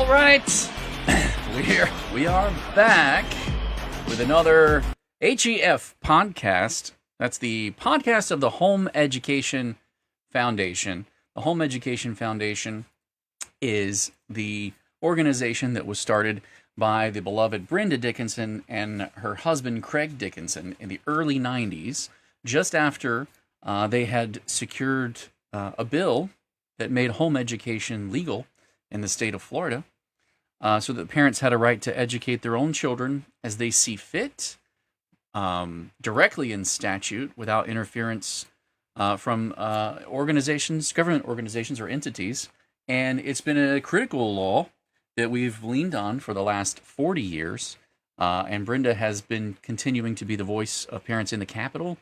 right, we are back with another HEF podcast. That's the podcast of the Home Education Foundation. The Home Education Foundation is the organization that was started by the beloved Brenda Dickinson and her husband Craig Dickinson in the early 90s, just after they had secured a bill that made home education legal in the state of Florida, so that parents had a right to educate their own children as they see fit, directly in statute without interference from organizations, government organizations, or entities. And it's been a critical law that we've leaned on for the last 40 years. And Brenda has been continuing to be the voice of parents in the Capitol,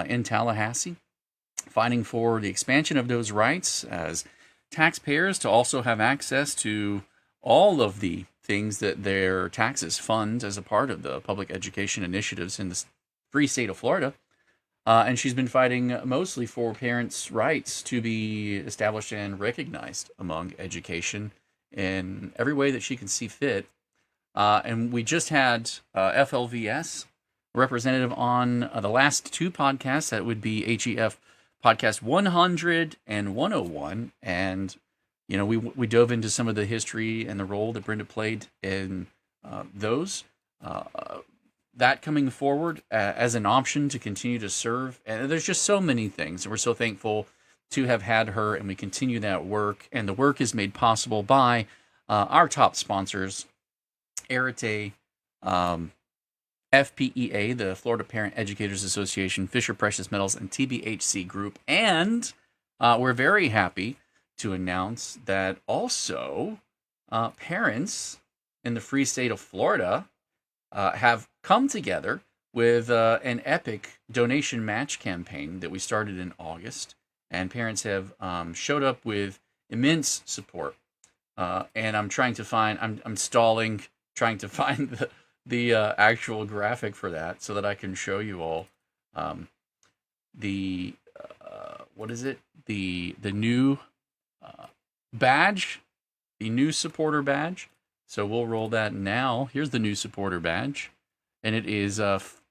in Tallahassee, fighting for the expansion of those rights as taxpayers to also have access to all of the things that their taxes fund as a part of the public education initiatives in the free state of Florida. And she's been fighting mostly for parents' rights to be established and recognized among education in every way that she can see fit. And we just had FLVS representative on the last two podcasts. That would be HEF podcast 100 and 101. And, you know, we dove into some of the history and the role that Brenda played in those. That coming forward as an option to continue to serve. And there's just so many things. And we're so thankful to have had her, and we continue that work. And the work is made possible by our top sponsors, Arete, FPEA, the Florida Parent Educators Association, Fisher Precious Metals, and TBHC Group. And we're very happy to announce that also parents in the free state of Florida have come together with an epic donation match campaign that we started in August. And parents have showed up with immense support. And I'm trying to find, I'm stalling, trying to find the actual graphic for that so that I can show you all the what is it, the new badge, the new supporter badge. So we'll roll that now. Here's the new supporter badge, and it is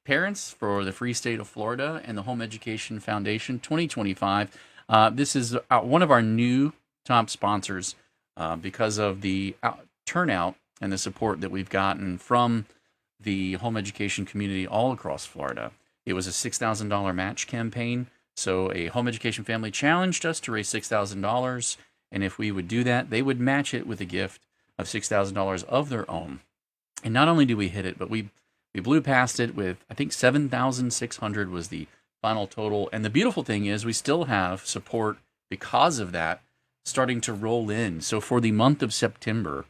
Parents for the Free State of Florida and the Home Education Foundation 2025. This is one of our new top sponsors because of the turnout and the support that we've gotten from the home education community all across Florida. It was a $6,000 match campaign. So a home education family challenged us to raise $6,000. And if we would do that, they would match it with a gift of $6,000 of their own. And not only did we hit it, but we blew past it with, I think, $7,600 was the final total. And the beautiful thing is we still have support because of that starting to roll in. So for the month of September,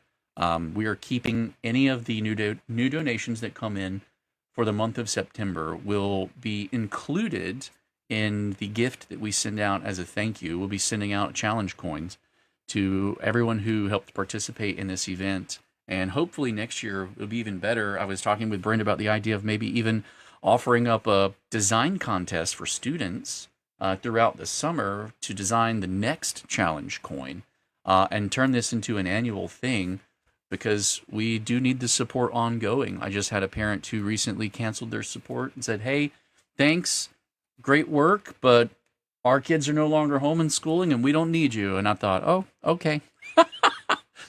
we are keeping any of the new donations that come in for the month of September will be included in the gift that we send out as a thank you. We'll be sending out challenge coins to everyone who helped participate in this event. And hopefully next year it'll be even better. I was talking with Brenda about the idea of maybe even offering up a design contest for students throughout the summer to design the next challenge coin and turn this into an annual thing, because we do need the support ongoing. I just had a parent who recently canceled their support and said, "Hey, thanks, great work, but our kids are no longer homeschooling and we don't need you." And I thought, oh, okay.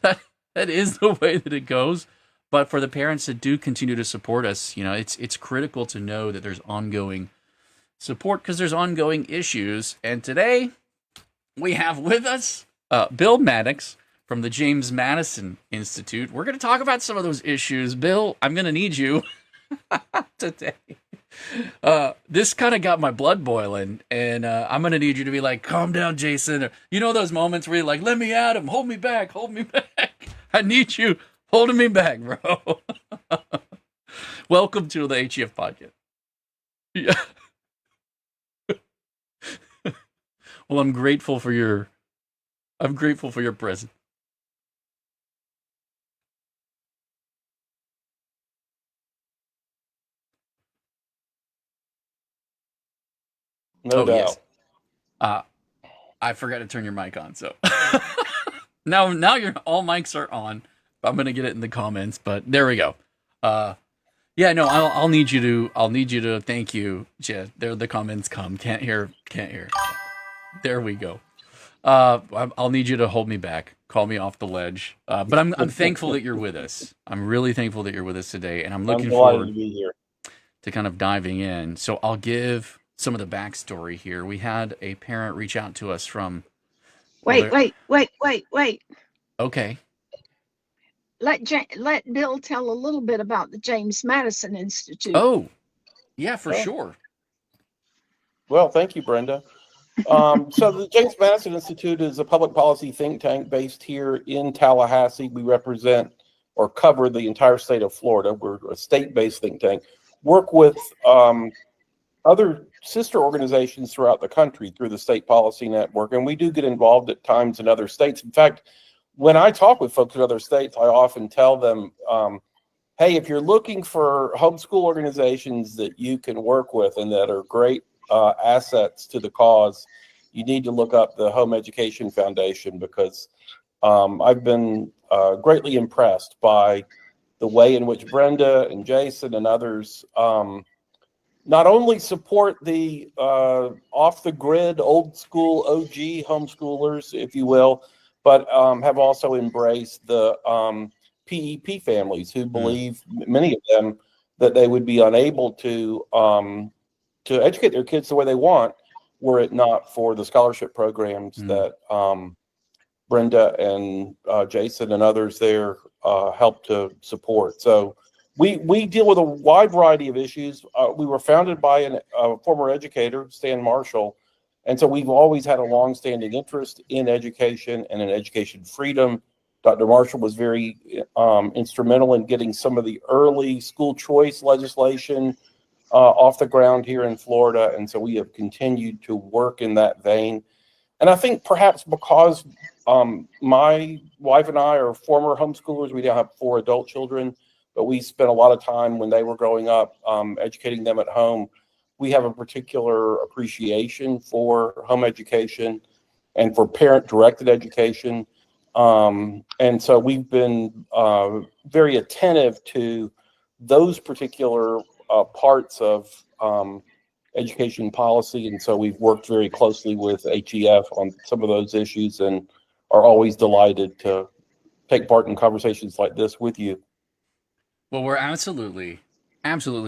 that is the way that it goes. But for the parents that do continue to support us, you know, it's critical to know that there's ongoing support because there's ongoing issues. And today we have with us Bill Maddox from the James Madison Institute. We're going to talk about some of those issues. Bill, I'm going to need you today. This kind of got my blood boiling, and I'm going to need you to be like, calm down, Jason. Or, you know those moments where you're like, let me at him, hold me back. I need you holding me back, bro. Welcome to the HEF podcast. Yeah. Well, I'm grateful for your presence. No doubt. Yes. I forgot to turn your mic on, so now all mics are on. I'm gonna get it in the comments, but there we go. Yeah, no, I'll need you to thank you. Yeah, there the comments come. Can't hear. There we go. I'll need you to hold me back, call me off the ledge. But I'm thankful that you're with us. I'm really thankful that you're with us today, and I'm I'm looking delighted forward to be here. to kind of diving in. So I'll give some of the backstory here. We had a parent reach out to us from. Well, Wait, wait, wait, wait, wait. Okay. Let Bill tell a little bit about the James Madison Institute. Oh, yeah, for sure. Well, thank you, Brenda. So the James Madison Institute is a public policy think tank based here in Tallahassee. We represent or cover the entire state of Florida. We're a state-based think tank. Work with other sister organizations throughout the country through the State Policy Network, and we do get involved at times in other states. In fact, when I talk with folks in other states, I often tell them, hey, if you're looking for homeschool organizations that you can work with and that are great assets to the cause, you need to look up the Home Education Foundation, because I've been greatly impressed by the way in which Brenda and Jason and others not only support the off-the-grid, old-school OG homeschoolers, if you will, but have also embraced the PEP families who believe, many of them, that they would be unable to educate their kids the way they want were it not for the scholarship programs that Brenda and Jason and others there help to support. So we deal with a wide variety of issues. We were founded by a former educator, Stan Marshall, and so we've always had a longstanding interest in education and in education freedom. Dr. Marshall was very instrumental in getting some of the early school choice legislation off the ground here in Florida, and so we have continued to work in that vein. And I think perhaps because my wife and I are former homeschoolers, we now have 4 adult children, but we spent a lot of time when they were growing up educating them at home. We have a particular appreciation for home education and for parent-directed education. And so we've been very attentive to those particular parts of education policy. And so we've worked very closely with HEF on some of those issues and are always delighted to take part in conversations like this with you. Well, we're absolutely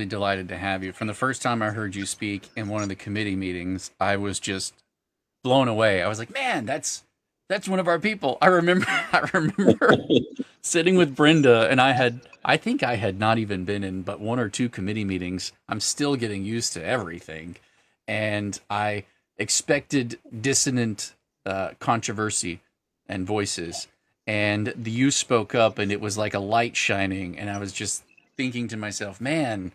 delighted to have you. From the first time I heard you speak in one of the committee meetings, I was just blown away. I was like, man, that's one of our people. I remember sitting with Brenda, and I think I had not even been in but 1 or 2 committee meetings. I'm still getting used to everything. And I expected dissonant controversy and voices. And you spoke up, and it was like a light shining. And I was just thinking to myself, man,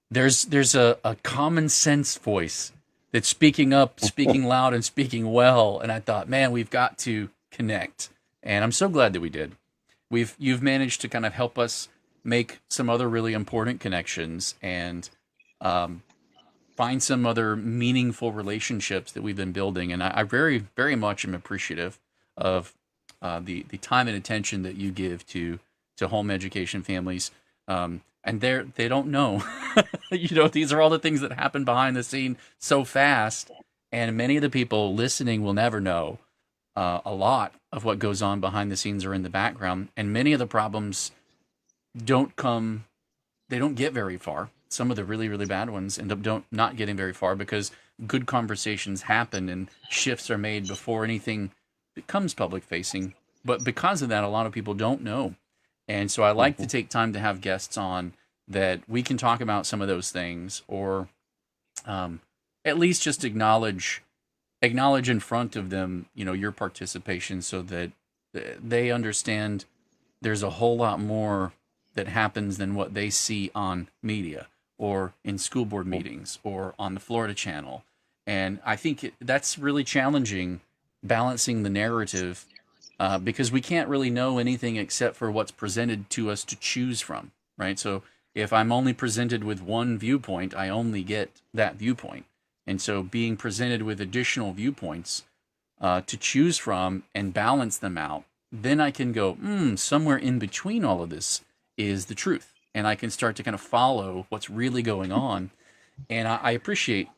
there's a common sense voice that's speaking up, speaking loud, and speaking well. And I thought, man, we've got to connect. And I'm so glad that we did. You've managed to kind of help us make some other really important connections and find some other meaningful relationships that we've been building. And I very, very much am appreciative of the time and attention that you give to home education families. And they don't know, these are all the things that happen behind the scene so fast. And many of the people listening will never know a lot of what goes on behind the scenes or in the background. And many of the problems don't get very far. Some of the really, really bad ones end up not getting very far because good conversations happen and shifts are made before anything becomes public facing. But because of that, a lot of people don't know. And so I like to take time to have guests on that we can talk about some of those things, or at least just acknowledge in front of them, your participation, so that they understand there's a whole lot more that happens than what they see on media or in school board meetings or on the Florida channel. And I think that's really challenging, balancing the narrative, because we can't really know anything except for what's presented to us to choose from, right? So if I'm only presented with one viewpoint, I only get that viewpoint. And so being presented with additional viewpoints to choose from and balance them out then I can go, somewhere in between all of this is the truth. And I can start to kind of follow what's really going on. And I appreciate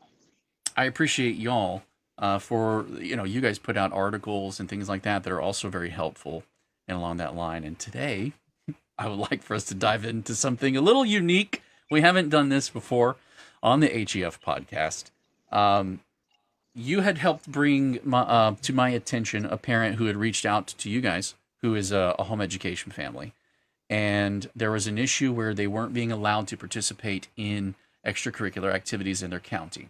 y'all for, you guys put out articles and things like that are also very helpful and along that line. And today, I would like for us to dive into something a little unique. We haven't done this before on the HEF podcast. You had helped bring to my attention a parent who had reached out to you guys, who is a home education family. And there was an issue where they weren't being allowed to participate in extracurricular activities in their county.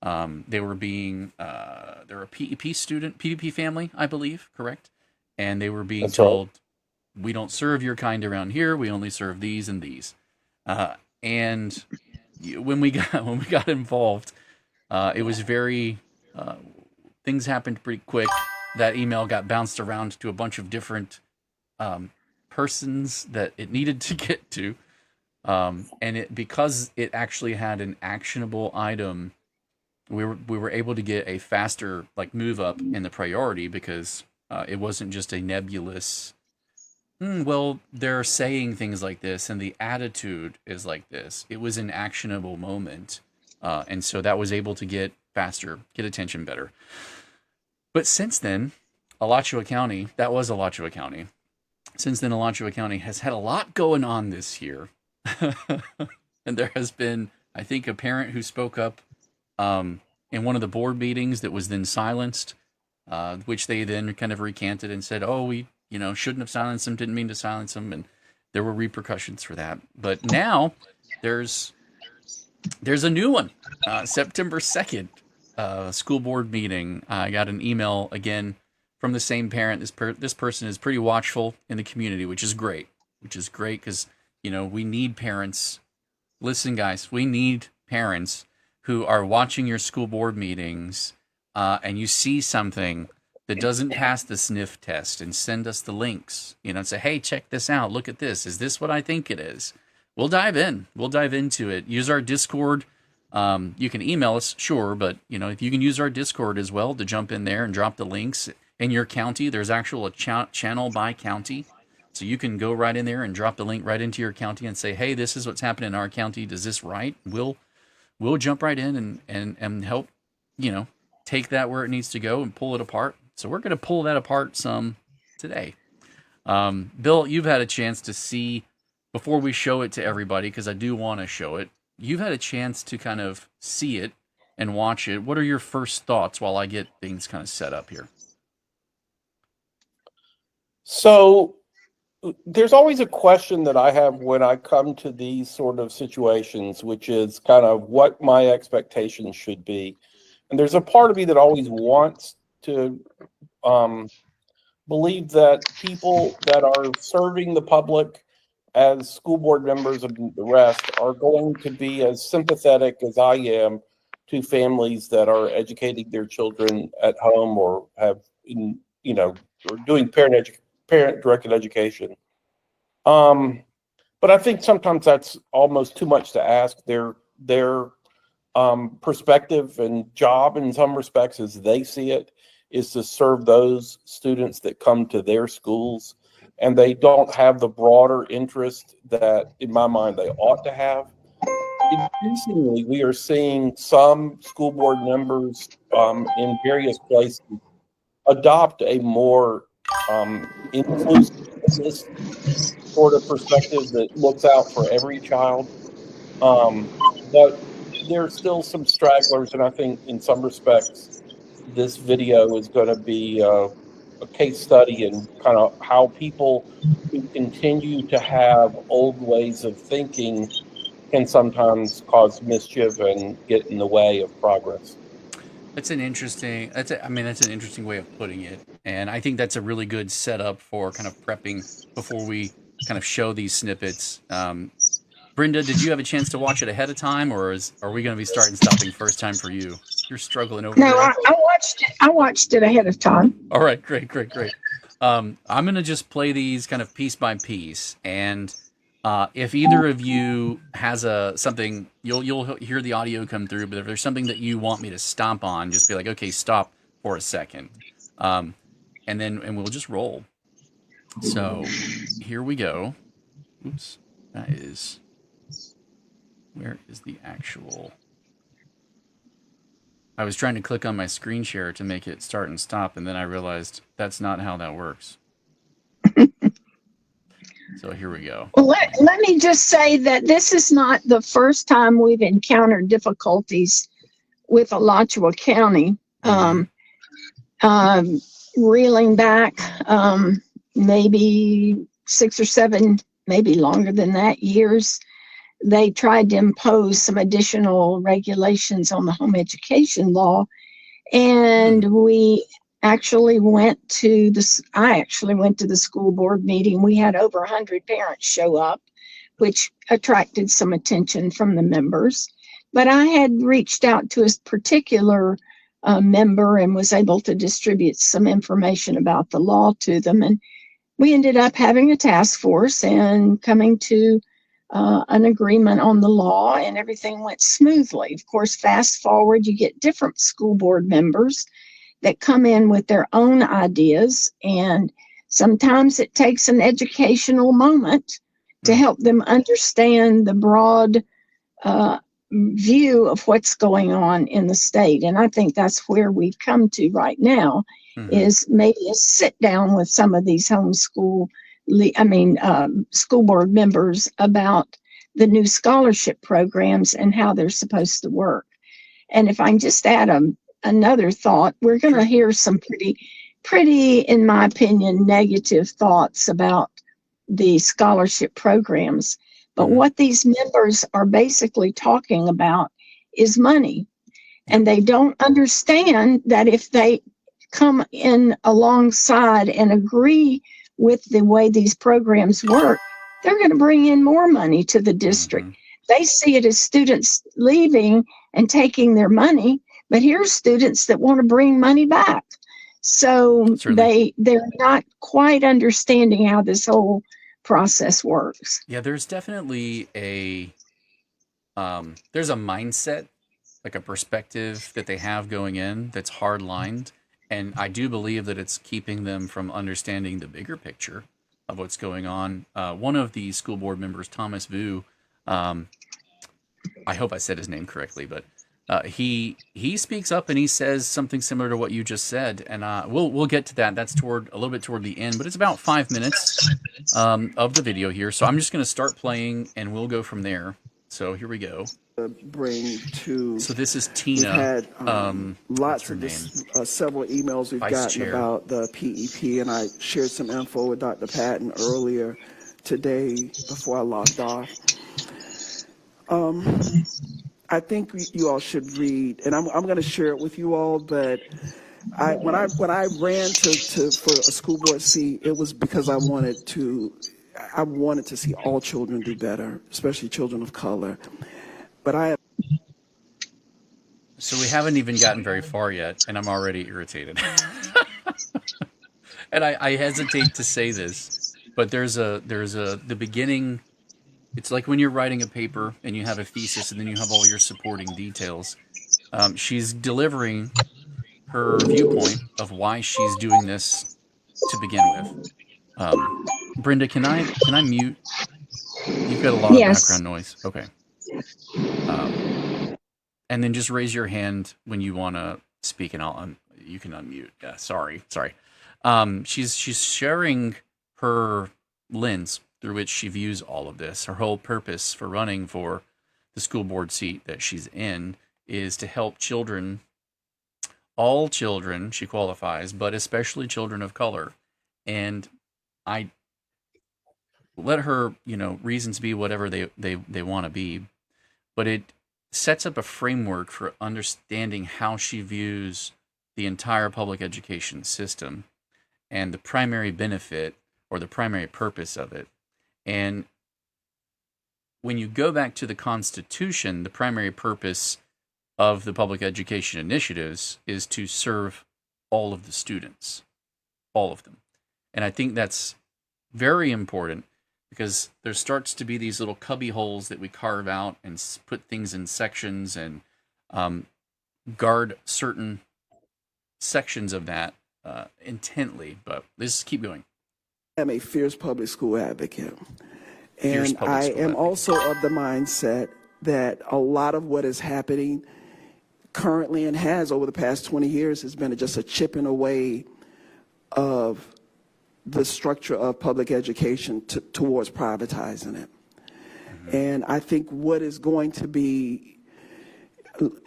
They were they're a PEP family, I believe, correct? And they were being That's told, right. we don't serve your kind around here. We only serve these and these. And when we got involved, it was very, things happened pretty quick. That email got bounced around to a bunch of different persons that it needed to get to. And because it actually had an actionable item, we were able to get a faster move up in the priority because it wasn't just a nebulous, well, they're saying things like this and the attitude is like this. It was an actionable moment. And so that was able to get faster, get attention better. But since then, Alachua County, since then, Alachua County has had a lot going on this year. And there has been, I think, a parent who spoke up in one of the board meetings that was then silenced, which they then kind of recanted and said, oh, we shouldn't have silenced them, didn't mean to silence them, and there were repercussions for that. But now there's a new one, September 2nd, school board meeting. I got an email again from the same parent. This person is pretty watchful in the community, which is great because, we need parents. Listen, guys, we need parents who are watching your school board meetings and you see something that doesn't pass the sniff test and send us the links, and say, hey, check this out. Look at this. Is this what I think it is? We'll dive in. We'll dive into it. Use our Discord. You can email us, sure, but if you can use our Discord as well to jump in there and drop the links in your county. There's actual channel by county, so you can go right in there and drop the link right into your county and say, hey, this is what's happening in our county. Does this right? We'll jump right in and help take that where it needs to go and pull it apart. So we're going to pull that apart some today. Bill, you've had a chance to see, before we show it to everybody, because I do want to show it, you've had a chance to kind of see it and watch it. What are your first thoughts while I get things kind of set up here? So there's always a question that I have when I come to these sort of situations, which is kind of what my expectations should be. And there's a part of me that always wants to believe that people that are serving the public as school board members and the rest are going to be as sympathetic as I am to families that are educating their children at home or have, or doing parent-directed education. But I think sometimes that's almost too much to ask. Their perspective and job in some respects, as they see it, is to serve those students that come to their schools, and they don't have the broader interest that, in my mind, they ought to have. Increasingly, we are seeing some school board members in various places adopt a more inclusive sort of perspective that looks out for every child. But there's still some stragglers, and I think in some respects, this video is going to be a case study in kind of how people who continue to have old ways of thinking can sometimes cause mischief and get in the way of progress. That's an interesting way of putting it. And I think that's a really good setup for kind of prepping before we kind of show these snippets. Brenda, did you have a chance to watch it ahead of time, or are we going to be stopping first time for you? You're struggling over there. No, I watched it ahead of time. All right, great. I'm going to just play these kind of piece by piece, and if either of you has something, you'll hear the audio come through. But if there's something that you want me to stomp on, just be like, okay, stop for a second, and we'll just roll. So here we go. Oops. That is. Where is the actual. I was trying to click on my screen share to make it start and stop, and then I realized that's not how that works. So here we go. Well, let me just say that this is not the first time we've encountered difficulties with Alachua County. Reeling back maybe 6 or 7, maybe longer than that, years, they tried to impose some additional regulations on the home education law. And we actually I actually went to the school board meeting. We had over 100 parents show up, which attracted some attention from the members. But I had reached out to a particular member and was able to distribute some information about the law to them. And we ended up having a task force and coming to an agreement on the law, and everything went smoothly. Of course, fast forward, you get different school board members that come in with their own ideas, and sometimes it takes an educational moment to help them understand the broad view of what's going on in the state. And I think that's where we've come to right now, is maybe a sit down with some of these school board members about the new scholarship programs and how they're supposed to work. And if I can just add another thought, we're going to hear some pretty, in my opinion, negative thoughts about the scholarship programs. But what these members are basically talking about is money. And they don't understand that if they come in alongside and agree with the way these programs work, they're going to bring in more money to the district. They see it as students leaving and taking their money, but here's students that want to bring money back. So they're not quite understanding how this whole process works. Yeah, there's definitely there's a mindset, like a perspective that they have going in that's hard lined. And I do believe that it's keeping them from understanding the bigger picture of what's going on. One of the school board members, Thomas Vu, I hope I said his name correctly, but he speaks up and he says something similar to what you just said, and we'll get to that. That's a little bit toward the end, but it's about 5 minutes of the video here. So I'm just going to start playing, and we'll go from there. So here we go. So this is Tina. We've had lots of several emails we've gotten about the PEP, and I shared some info with Dr. Patton earlier today before I logged off. I think you all should read, and I'm going to share it with you all. But when I ran for a school board seat, it was because I wanted to see all children do better, especially children of color. But So we haven't even gotten very far yet, and I'm already irritated. And I hesitate to say this, but there's the beginning. It's like when you're writing a paper and you have a thesis and then you have all your supporting details. She's delivering her viewpoint of why she's doing this to begin with. Brenda, can I mute? You've got a lot of background noise. Okay. And then just raise your hand when you want to speak, and you can unmute. Yeah, sorry. She's sharing her lens through which she views all of this. Her whole purpose for running for the school board seat that she's in is to help children, all children, she qualifies, but especially children of color. And I let her, reasons be whatever they want to be, but it sets up a framework for understanding how she views the entire public education system and the primary benefit or the primary purpose of it. And when you go back to the Constitution, the primary purpose of the public education initiatives is to serve all of the students, all of them. And I think that's very important because there starts to be these little cubby holes that we carve out and put things in sections and guard certain sections of that intently. But let's keep going. am a fierce public school advocate. Fierce And public I school am advocate. also of the mindset that a lot of what is happening currently and has over the past 20 years has been just a chipping away of the structure of public education towards privatizing it. And I think what is going to be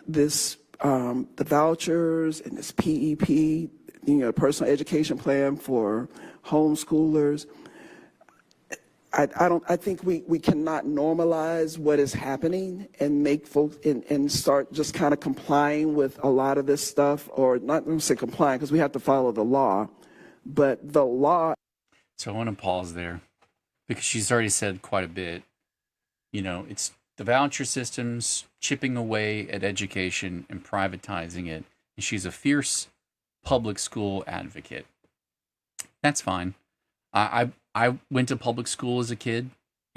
this, the vouchers and this PEP, personal education plan for homeschoolers, I think we cannot normalize what is happening and make folks and start just kind of complying with a lot of this stuff, or not let me say complying because we have to follow the law, but the law. So I want to pause there because she's already said quite a bit. It's the voucher systems chipping away at education and privatizing it. And she's a fierce public school advocate. That's fine. I went to public school as a kid,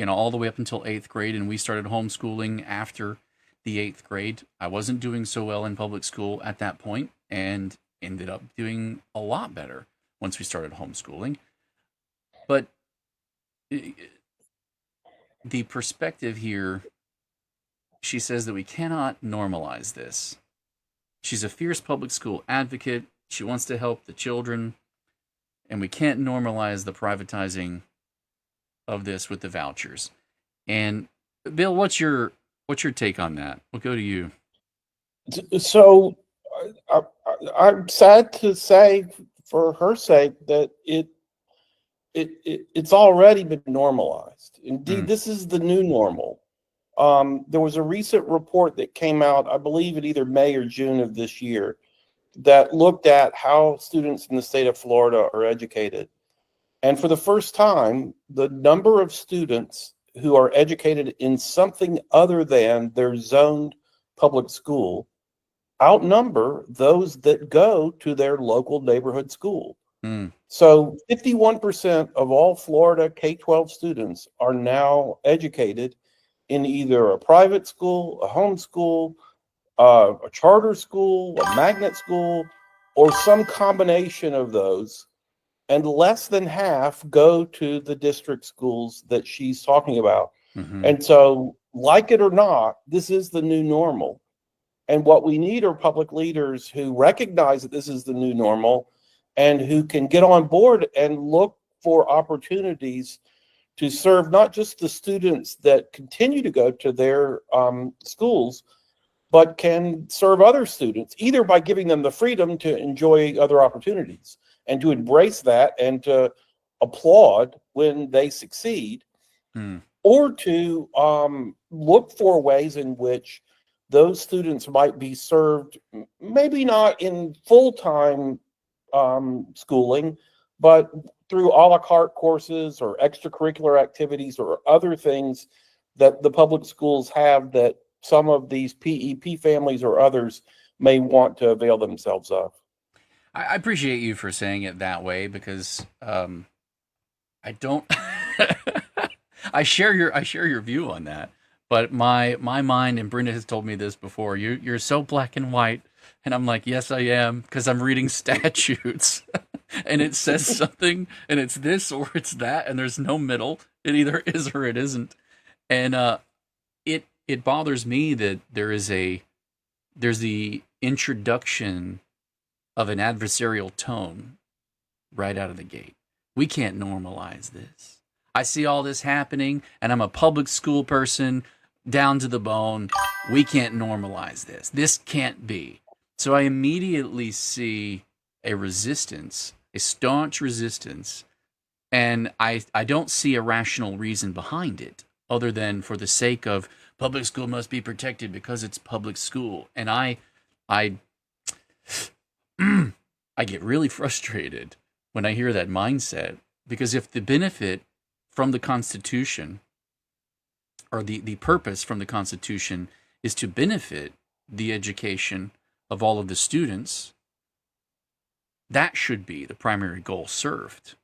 all the way up until 8th grade, and we started homeschooling after the 8th grade. I wasn't doing so well in public school at that point and ended up doing a lot better once we started homeschooling. But the perspective here, she says that we cannot normalize this. She's a fierce public school advocate. She wants to help the children, and we can't normalize the privatizing of this with the vouchers. And Bill, what's your take on that? We'll go to you. So I'm sad to say, for her sake, that it's already been normalized. Indeed, this is the new normal. There was a recent report that came out, I believe in either May or June of this year, that looked at how students in the state of Florida are educated. And for the first time, the number of students who are educated in something other than their zoned public school outnumber those that go to their local neighborhood school. So 51% of all Florida K-12 students are now educated in either a private school, a homeschool, a charter school, a magnet school, or some combination of those. And less than half go to the district schools that she's talking about. And so, like it or not, this is the new normal. And what we need are public leaders who recognize that this is the new normal and who can get on board and look for opportunities to serve not just the students that continue to go to their schools, but can serve other students, either by giving them the freedom to enjoy other opportunities and to embrace that and to applaud when they succeed, or to look for ways in which those students might be served, maybe not in full-time schooling, but through a la carte courses or extracurricular activities or other things that the public schools have that some of these PEP families or others may want to avail themselves of. I appreciate you for saying it that way because I don't. I share your view on that, but my mind, and Brenda has told me this before. You're so black and white, and I'm like, yes, I am, because I'm reading statutes, and it says something, and it's this or it's that, and there's no middle. It either is or it isn't, and it bothers me that there's the introduction of an adversarial tone right out of the gate. We can't normalize this. I see all this happening, and I'm a public school person down to the bone. We can't normalize this. This can't be. So I immediately see a resistance, a staunch resistance, and I don't see a rational reason behind it other than for the sake of public school must be protected because it's public school. And I get really frustrated when I hear that mindset, because if the benefit from the Constitution, or the purpose from the Constitution, is to benefit the education of all of the students, that should be the primary goal served,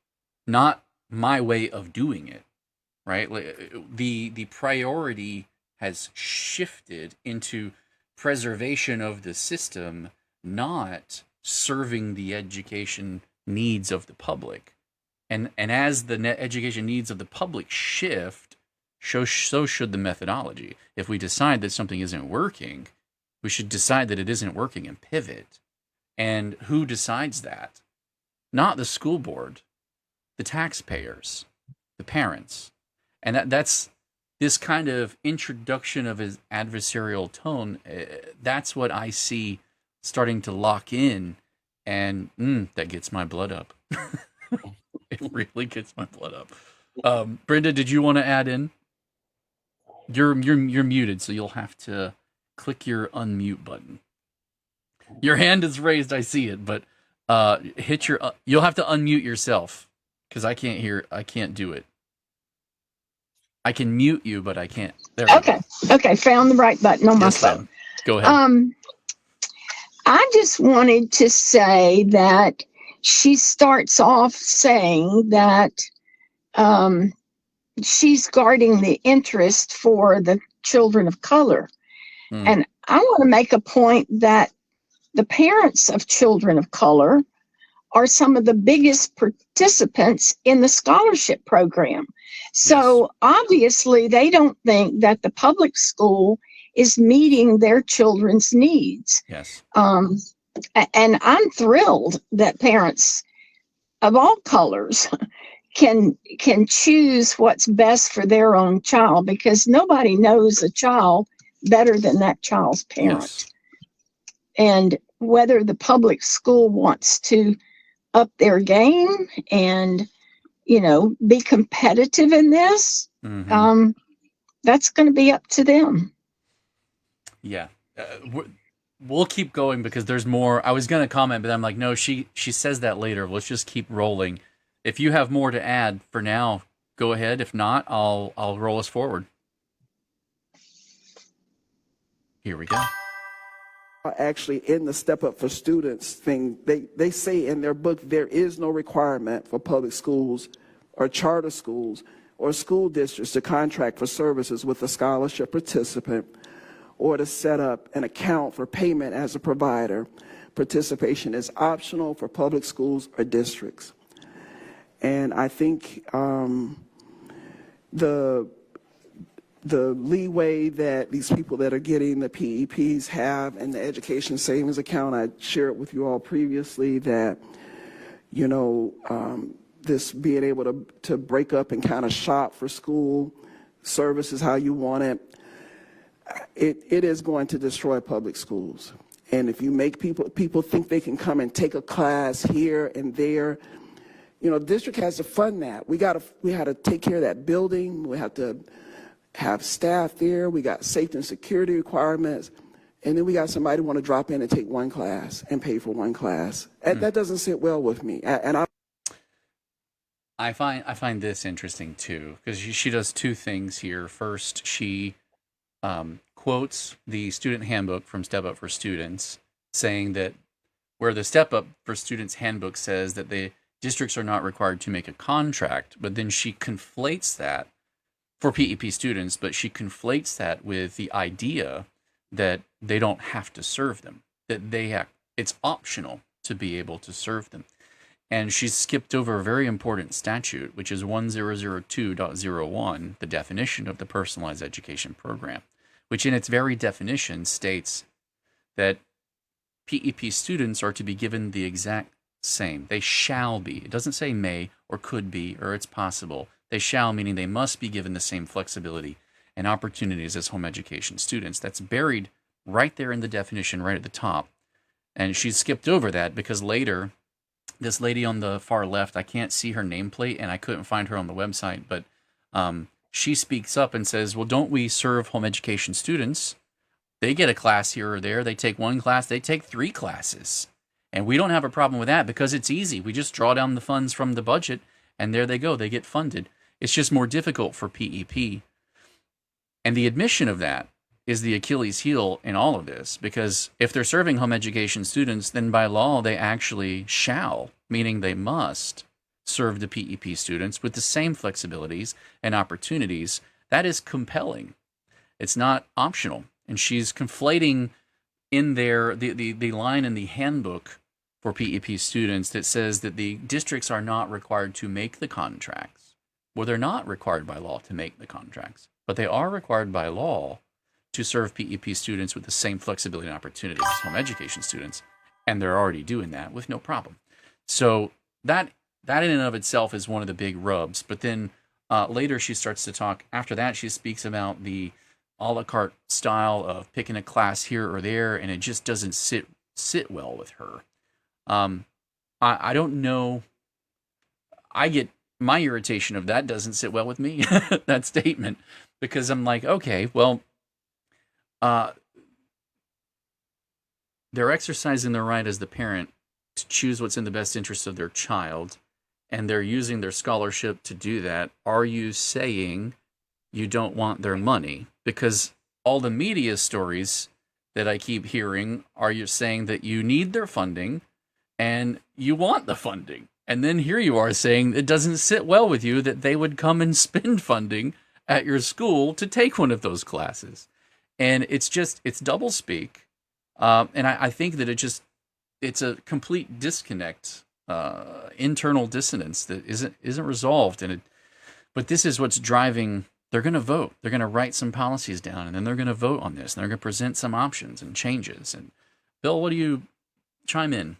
not my way of doing it, right? The priority has shifted into preservation of the system, not serving the education needs of the public. And as the education needs of the public shift, so should the methodology. If we decide that something isn't working, we should decide that it isn't working and pivot. And who decides that? Not the school board, the taxpayers, the parents. And that's this kind of introduction of his adversarial tone. That's what I see starting to lock in, and that gets my blood up. It really gets my blood up. Brenda, did you want to add in? You're muted, so you'll have to click your unmute button. Your hand is raised, I see it, but hit your. You'll have to unmute yourself because I can't hear. I can't do it. I can mute you, but I can't. There we go. Okay. Found the right button on my phone. Ma'am. Go ahead. I just wanted to say that she starts off saying that she's guarding the interest for the children of color. And I want to make a point that the parents of children of color are some of the biggest participants in the scholarship program. So obviously they don't think that the public school is meeting their children's needs. Yes. And I'm thrilled that parents of all colors can choose what's best for their own child, because nobody knows a child better than that child's parent. Yes. And whether the public school wants to up their game and, be competitive in this, that's going to be up to them. Yeah. We'll keep going because there's more. I was going to comment, but I'm like, no, she says that later. Let's just keep rolling. If you have more to add for now, go ahead. If not, I'll roll us forward. Here we go. Actually, in the Step Up for Students thing, they say in their book there is no requirement for public schools or charter schools or school districts to contract for services with a scholarship participant or to set up an account for payment as a provider. Participation is optional for public schools or districts. And I think the leeway that these people that are getting the PEPs have in the education savings account, I shared with you all previously that, this being able to break up and kind of shop for school services how you want it, it is going to destroy public schools. And if you make people think they can come and take a class here and there, the district has to fund that. We had to take care of that building. We have to have staff there. We got safety and security requirements. And then we got somebody who want to drop in and take one class and pay for one class. That doesn't sit well with me. And I find this interesting too, because she does two things here. First, she quotes the student handbook from Step Up for Students, saying that where the Step Up for Students handbook says that the districts are not required to make a contract, but then she conflates that for PEP students, but she conflates that with the idea that they don't have to serve them, that it's optional to be able to serve them. And she's skipped over a very important statute, which is 1002.01, the definition of the personalized education program, which in its very definition states that PEP students are to be given the exact same. They shall be. It doesn't say may or could be or it's possible. They shall, meaning they must be given the same flexibility and opportunities as home education students. That's buried right there in the definition, right at the top. And she's skipped over that because later, this lady on the far left, I can't see her nameplate and I couldn't find her on the website, but she speaks up and says, well, don't we serve home education students? They get a class here or there. They take one class. They take 3 classes. And we don't have a problem with that because it's easy. We just draw down the funds from the budget and there they go. They get funded. It's just more difficult for PEP. And the admission of that is the Achilles heel in all of this, because if they're serving home education students, then by law they actually shall, meaning they must, serve the PEP students with the same flexibilities and opportunities. That is compelling. It's not optional. And she's conflating in there the line in the handbook for PEP students that says that the districts are not required to make the contracts. Well, they're not required by law to make the contracts, but they are required by law to serve PEP students with the same flexibility and opportunity as home education students, and they're already doing that with no problem. So that in and of itself is one of the big rubs. But then later she starts to talk. After that, she speaks about the a la carte style of picking a class here or there, and it just doesn't sit well with her. I don't know. I get my irritation of that doesn't sit well with me, that statement, because I'm like, okay, well, they're exercising their right as the parent to choose what's in the best interest of their child, and they're using their scholarship to do that. Are you saying you don't want their money? Because all the media stories that I keep hearing are you saying that you need their funding and you want the funding. And then here you are saying it doesn't sit well with you that they would come and spend funding at your school to take one of those classes. And it's doublespeak. And I think that it's a complete disconnect, internal dissonance that isn't resolved. But this is what's driving. They're going to vote. They're going to write some policies down, and then they're going to vote on this, and they're going to present some options and changes. And Bill, what do you chime in?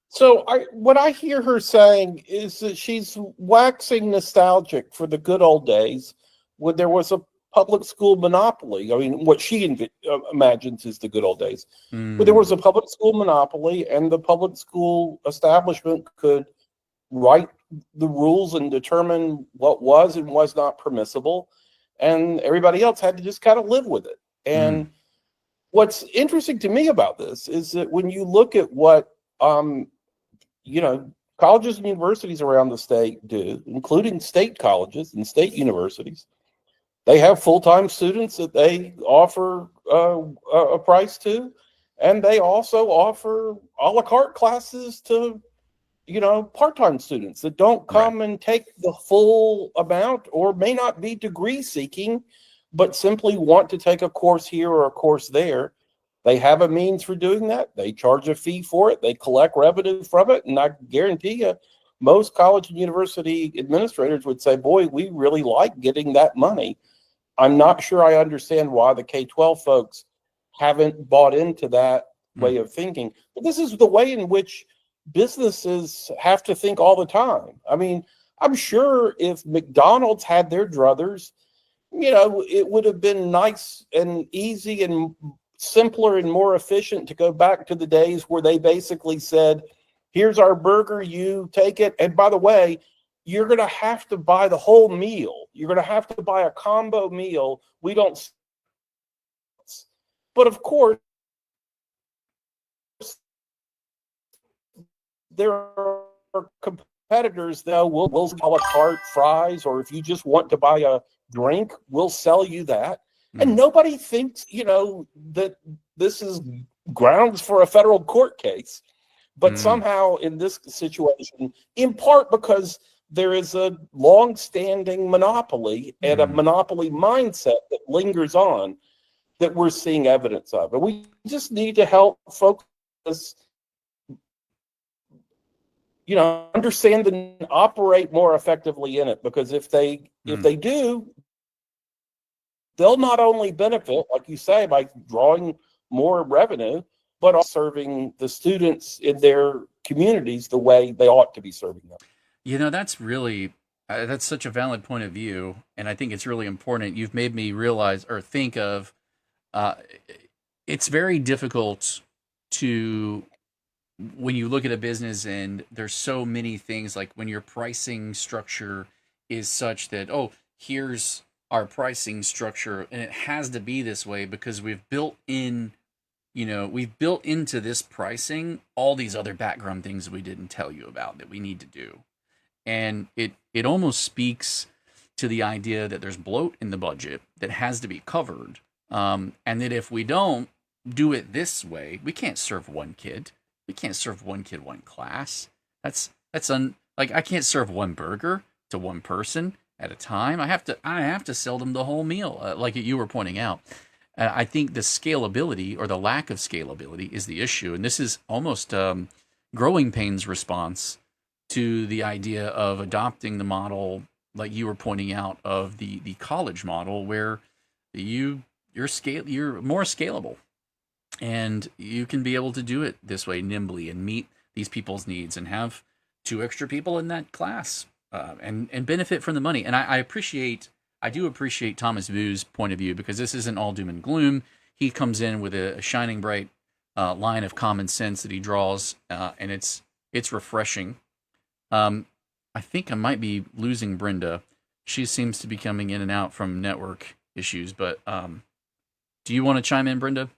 So what I hear her saying is that she's waxing nostalgic for the good old days when there was a public school monopoly. I mean, what she imagines is the good old days. But there was a public school monopoly, and the public school establishment could write the rules and determine what was and was not permissible, and everybody else had to just kind of live with it. And what's interesting to me about this is that when you look at what colleges and universities around the state do, including state colleges and state universities, they have full-time students that they offer a price to, and they also offer a la carte classes to part-time students that don't come and take the full amount, or may not be degree seeking, but simply want to take a course here or a course there. They have a means for doing that. They charge a fee for it. They collect revenue from it. And I guarantee you, most college and university administrators would say, boy, we really like getting that money. I'm not sure I understand why the K-12 folks haven't bought into that way of thinking. But this is the way in which businesses have to think all the time. I mean, I'm sure if McDonald's had their druthers, it would have been nice and easy and simpler and more efficient to go back to the days where they basically said, here's our burger, you take it. And by the way, you're going to have to buy the whole meal. You're going to have to buy a combo meal. We don't. But of course, there are competitors that will a la carte fries, or if you just want to buy a drink, we'll sell you that. And nobody thinks, that this is grounds for a federal court case. But somehow in this situation, in part because there is a long-standing monopoly and a monopoly mindset that lingers on, that we're seeing evidence of. And we just need to help focus, understand and operate more effectively in it. Because if they do, they'll not only benefit, like you say, by drawing more revenue, but also serving the students in their communities the way they ought to be serving them. That's really, that's such a valid point of view. And I think it's really important. You've made me realize or think of, it's very difficult to, when you look at a business and there's so many things, like when your pricing structure is such that, here's our pricing structure, and it has to be this way because we've built into this pricing all these other background things we didn't tell you about that we need to do. And it almost speaks to the idea that there's bloat in the budget that has to be covered. And that if we don't do it this way, we can't serve one kid. We can't serve one kid, one class. I can't serve one burger to one person at a time. I have to sell them the whole meal, like you were pointing out. I think the scalability or the lack of scalability is the issue, and this is almost growing pains response to the idea of adopting the model, like you were pointing out, of the college model, where you're more scalable, and you can be able to do it this way nimbly and meet these people's needs and have 2 extra people in that class, and benefit from the money. And I do appreciate Thomas Vu's point of view, because this isn't all doom and gloom. He comes in with a shining bright line of common sense that he draws, and it's refreshing. I think I might be losing Brenda. She seems to be coming in and out from network issues, but do you want to chime in, Brenda?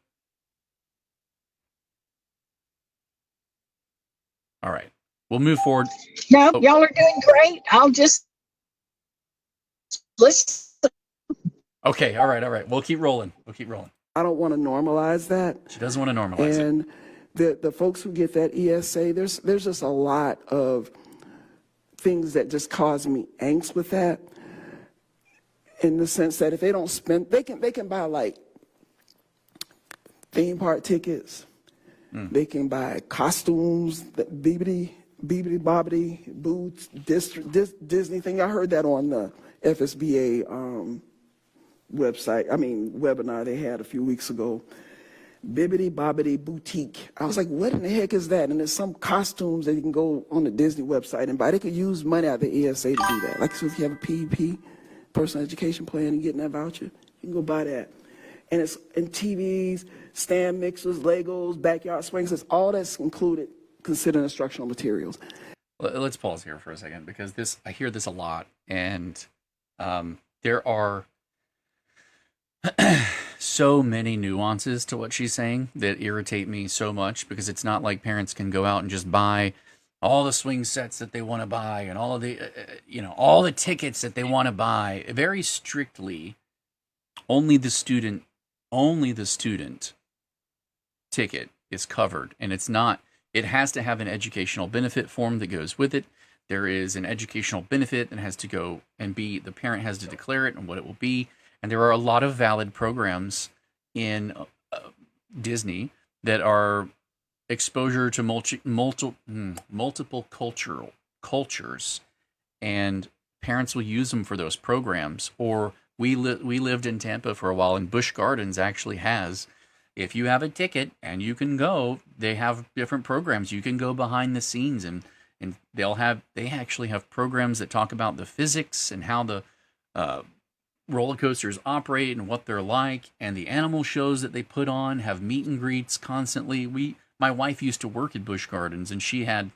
All right. We'll move forward. No, y'all are doing great. I'll just listen. Okay. All right. We'll keep rolling. I don't want to normalize that. She doesn't want to normalize it. And the folks who get that ESA, there's just a lot of things that just cause me angst with that, in the sense that if they don't spend, they can buy like theme park tickets, they can buy costumes, bibbidi bobbidi boots, Disney thing. I heard that on the FSBA webinar they had a few weeks ago. Bibbidi Bobbidi Boutique. I was like, what in the heck is that? And there's some costumes that you can go on the Disney website and buy. They could use money out of the ESA to do that. Like, so if you have a PEP, personal education plan, and getting that voucher, you can go buy that. And it's in TVs, stand mixers, Legos, backyard swings. It's all that's included, considered instructional materials. Let's pause here for a second, because I hear this a lot, and there are so many nuances to what she's saying that irritate me so much, because it's not like parents can go out and just buy all the swing sets that they want to buy and all of the all the tickets that they want to buy. Very strictly, only the student ticket is covered, and it has to have an educational benefit form that goes with it. There is an educational benefit that has to go and the parent has to declare it and what it will be. And there are a lot of valid programs in Disney that are exposure to multiple cultures, and parents will use them for those programs. Or we lived in Tampa for a while, and Busch Gardens actually has, if you have a ticket and you can go, they have different programs. You can go behind the scenes, and they actually have programs that talk about the physics and how the roller coasters operate and what they're like, and the animal shows that they put on have meet and greets constantly. My wife used to work at Busch Gardens, and she had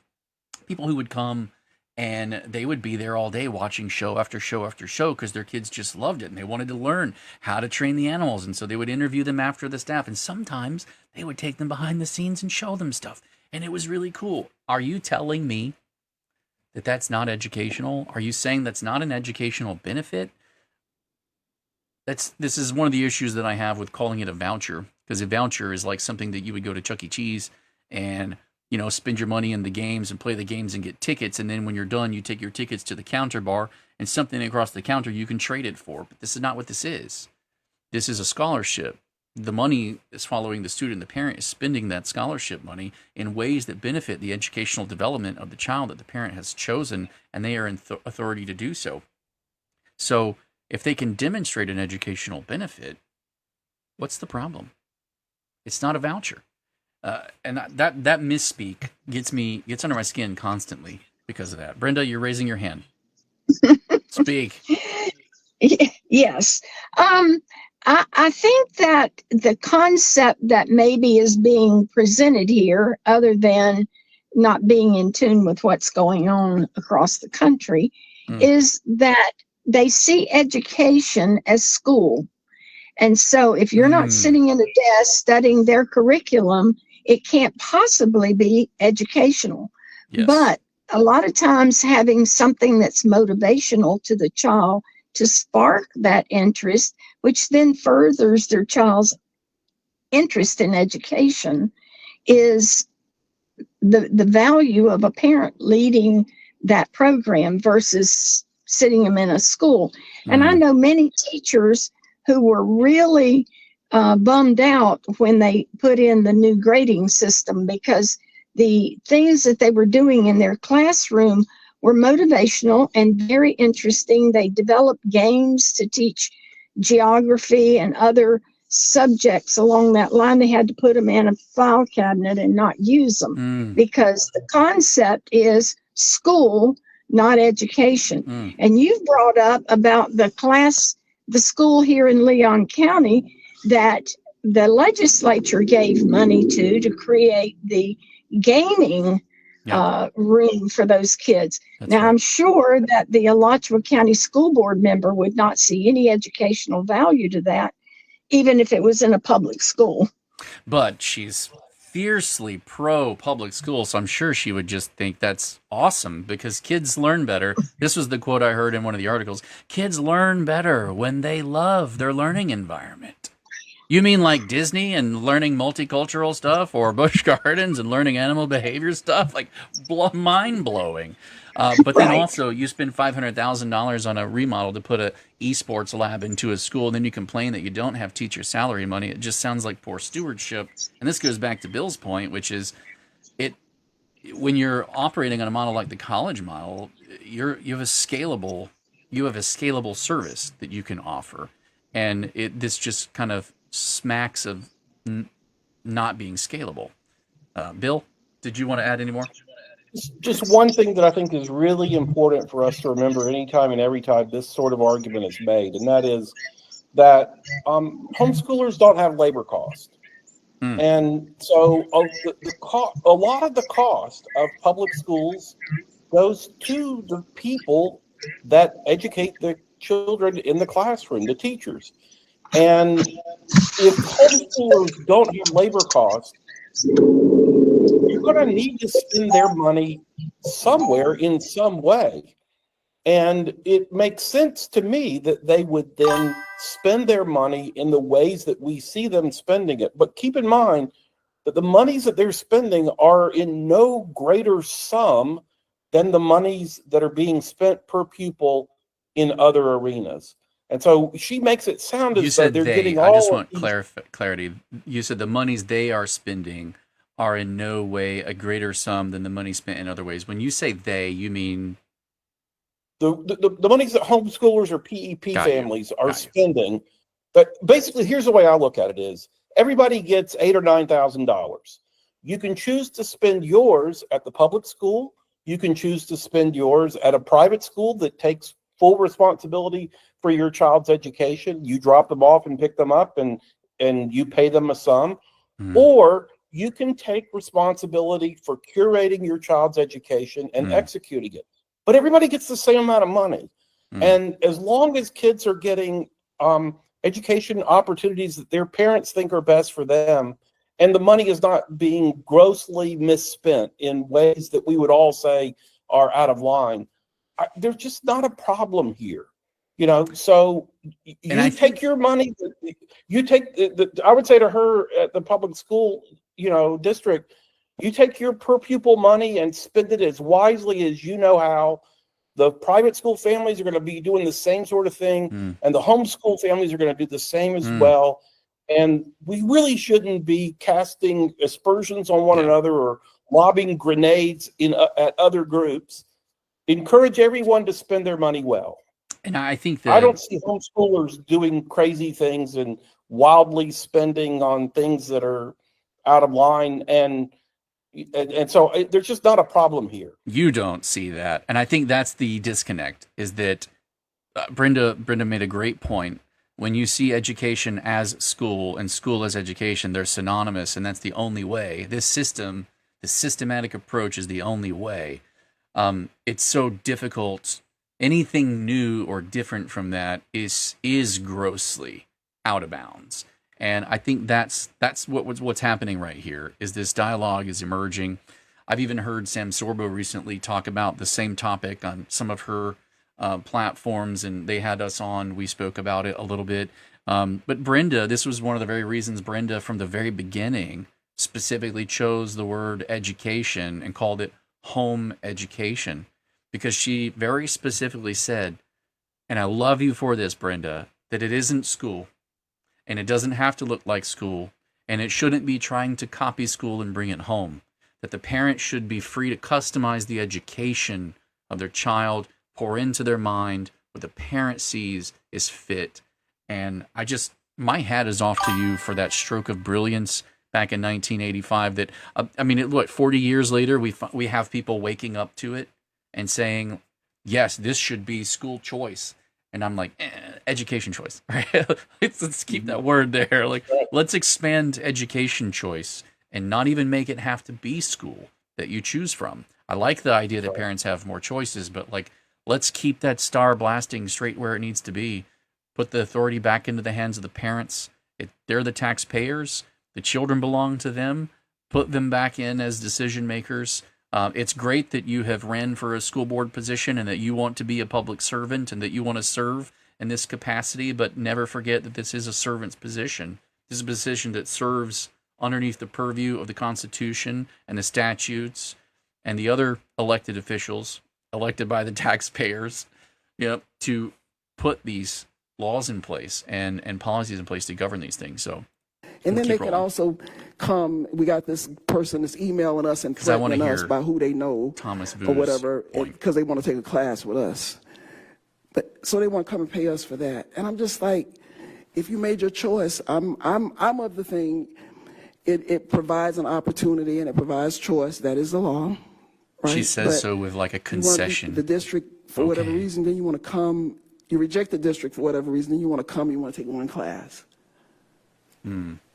people who would come and they would be there all day watching show after show after show, because their kids just loved it and they wanted to learn how to train the animals. And so they would interview them after the staff, and sometimes they would take them behind the scenes and show them stuff. And it was really cool. Are you telling me that that's not educational? Are you saying that's not an educational benefit? This is one of the issues that I have with calling it a voucher, because a voucher is like something that you would go to Chuck E. Cheese and, spend your money in the games and play the games and get tickets. And then when you're done, you take your tickets to the counter bar, and something across the counter you can trade it for. But this is not what this is. This is a scholarship. The money is following the student. The parent is spending that scholarship money in ways that benefit the educational development of the child that the parent has chosen, and they are in authority to do so. So if they can demonstrate an educational benefit, what's the problem? It's not a voucher. And that misspeak gets under my skin constantly because of that. Brenda, you're raising your hand. Speak. Yes. I think that the concept that maybe is being presented here, other than not being in tune with what's going on across the country, is that they see education as school. And so if you're not sitting in a desk studying their curriculum, it can't possibly be educational. Yes. But a lot of times having something that's motivational to the child to spark that interest, which then furthers their child's interest in education, is the value of a parent leading that program versus sitting them in a school. And I know many teachers who were really bummed out when they put in the new grading system, because the things that they were doing in their classroom were motivational and very interesting. They developed games to teach geography and other subjects along that line. They had to put them in a file cabinet and not use them because the concept is school, not education. And you've brought up about the school here in Leon County that the legislature gave money to create the gaming room for those kids. That's now, right. I'm sure that the Alachua County School Board member would not see any educational value to that, even if it was in a public school. But she's fiercely pro public school, so I'm sure she would just think that's awesome because kids learn better. This was the quote I heard in one of the articles. Kids learn better when they love their learning environment. You mean like Disney and learning multicultural stuff, or Busch Gardens and learning animal behavior stuff? Like mind-blowing. But then also you spend $500,000 on a remodel to put a esports lab into a school, and then you complain that you don't have teacher salary money. It just sounds like poor stewardship. And this goes back to Bill's point, which is when you're operating on a model like the college model, you have a scalable service that you can offer, and this just kind of smacks of not being scalable. Bill, did you want to add any more? Just one thing that I think is really important for us to remember anytime and every time this sort of argument is made, and that is that homeschoolers don't have labor cost. And so a lot of the cost of public schools goes to the people that educate the children in the classroom, the teachers. And if homeschoolers don't have labor costs, you're going to need to spend their money somewhere in some way. And it makes sense to me that they would then spend their money in the ways that we see them spending it. But keep in mind that the monies that they're spending are in no greater sum than the monies that are being spent per pupil in other arenas. And so she makes it sound as though they're getting all. I just want clarity. You said the monies they are spending are in no way a greater sum than the money spent in other ways. When you say they, you mean the monies that homeschoolers or PEP families are spending. But basically, here's the way I look at it: is everybody gets $8,000 or $9,000. You can choose to spend yours at the public school. You can choose to spend yours at a private school that takes full responsibility for your child's education. You drop them off and pick them up, and you pay them a sum. Or you can take responsibility for curating your child's education and executing it. But everybody gets the same amount of money. And as long as kids are getting education opportunities that their parents think are best for them, and the money is not being grossly misspent in ways that we would all say are out of line, there's just not a problem here. So you take your money, you take I would say to her at the public school, district, you take your per pupil money and spend it as wisely as you know how. The private school families are going to be doing the same sort of thing, and the homeschool families are going to do the same as well. And we really shouldn't be casting aspersions on one another or lobbing grenades at other groups. Encourage everyone to spend their money well. And I think that I don't see homeschoolers doing crazy things and wildly spending on things that are out of line, and so there's just not a problem here. You don't see that, and I think that's the disconnect. Is that Brenda made a great point. When you see education as school and school as education, they're synonymous, and that's the only way. This system, the systematic approach, is the only way. It's so difficult. Anything new or different from that is grossly out of bounds. And I think that's what's happening right here. Is this dialogue is emerging. I've even heard Sam Sorbo recently talk about the same topic on some of her platforms, and they had us on. We spoke about it a little bit. But Brenda, this was one of the very reasons Brenda, from the very beginning, specifically chose the word education and called it home education, because she very specifically said, and I love you for this, Brenda, that it isn't school. And it doesn't have to look like school, and it shouldn't be trying to copy school and bring it home. that the parent should be free to customize the education of their child, pour into their mind what the parent sees is fit. And my hat is off to you for that stroke of brilliance back in 1985. That, 40 years later, we have people waking up to it and saying, yes, this should be school choice. And I'm like, education choice, right? let's keep that word there. Like, let's expand education choice and not even make it have to be school that you choose from. I like the idea that parents have more choices, but like, let's keep that star blasting straight where it needs to be. Put the authority back into the hands of the parents. They're the taxpayers. The children belong to them. Put them back in as decision makers. It's great that you have ran for a school board position and that you want to be a public servant and that you want to serve in this capacity, but never forget that this is a servant's position. This is a position that serves underneath the purview of the Constitution and the statutes and the other elected officials elected by the taxpayers, to put these laws in place and policies in place to govern these things. So, and then they can also come. We got this person that's emailing us and threatening us by who they know Thomas or whatever, because they want to take a class with us. But so they want to come and pay us for that. And I'm just like, if you made your choice, I'm of the thing. It provides an opportunity and it provides choice. That is the law. Right? She says so with like a concession. The district, for whatever reason, then you want to come. You reject the district for whatever reason, then you want to come. You want to take one class.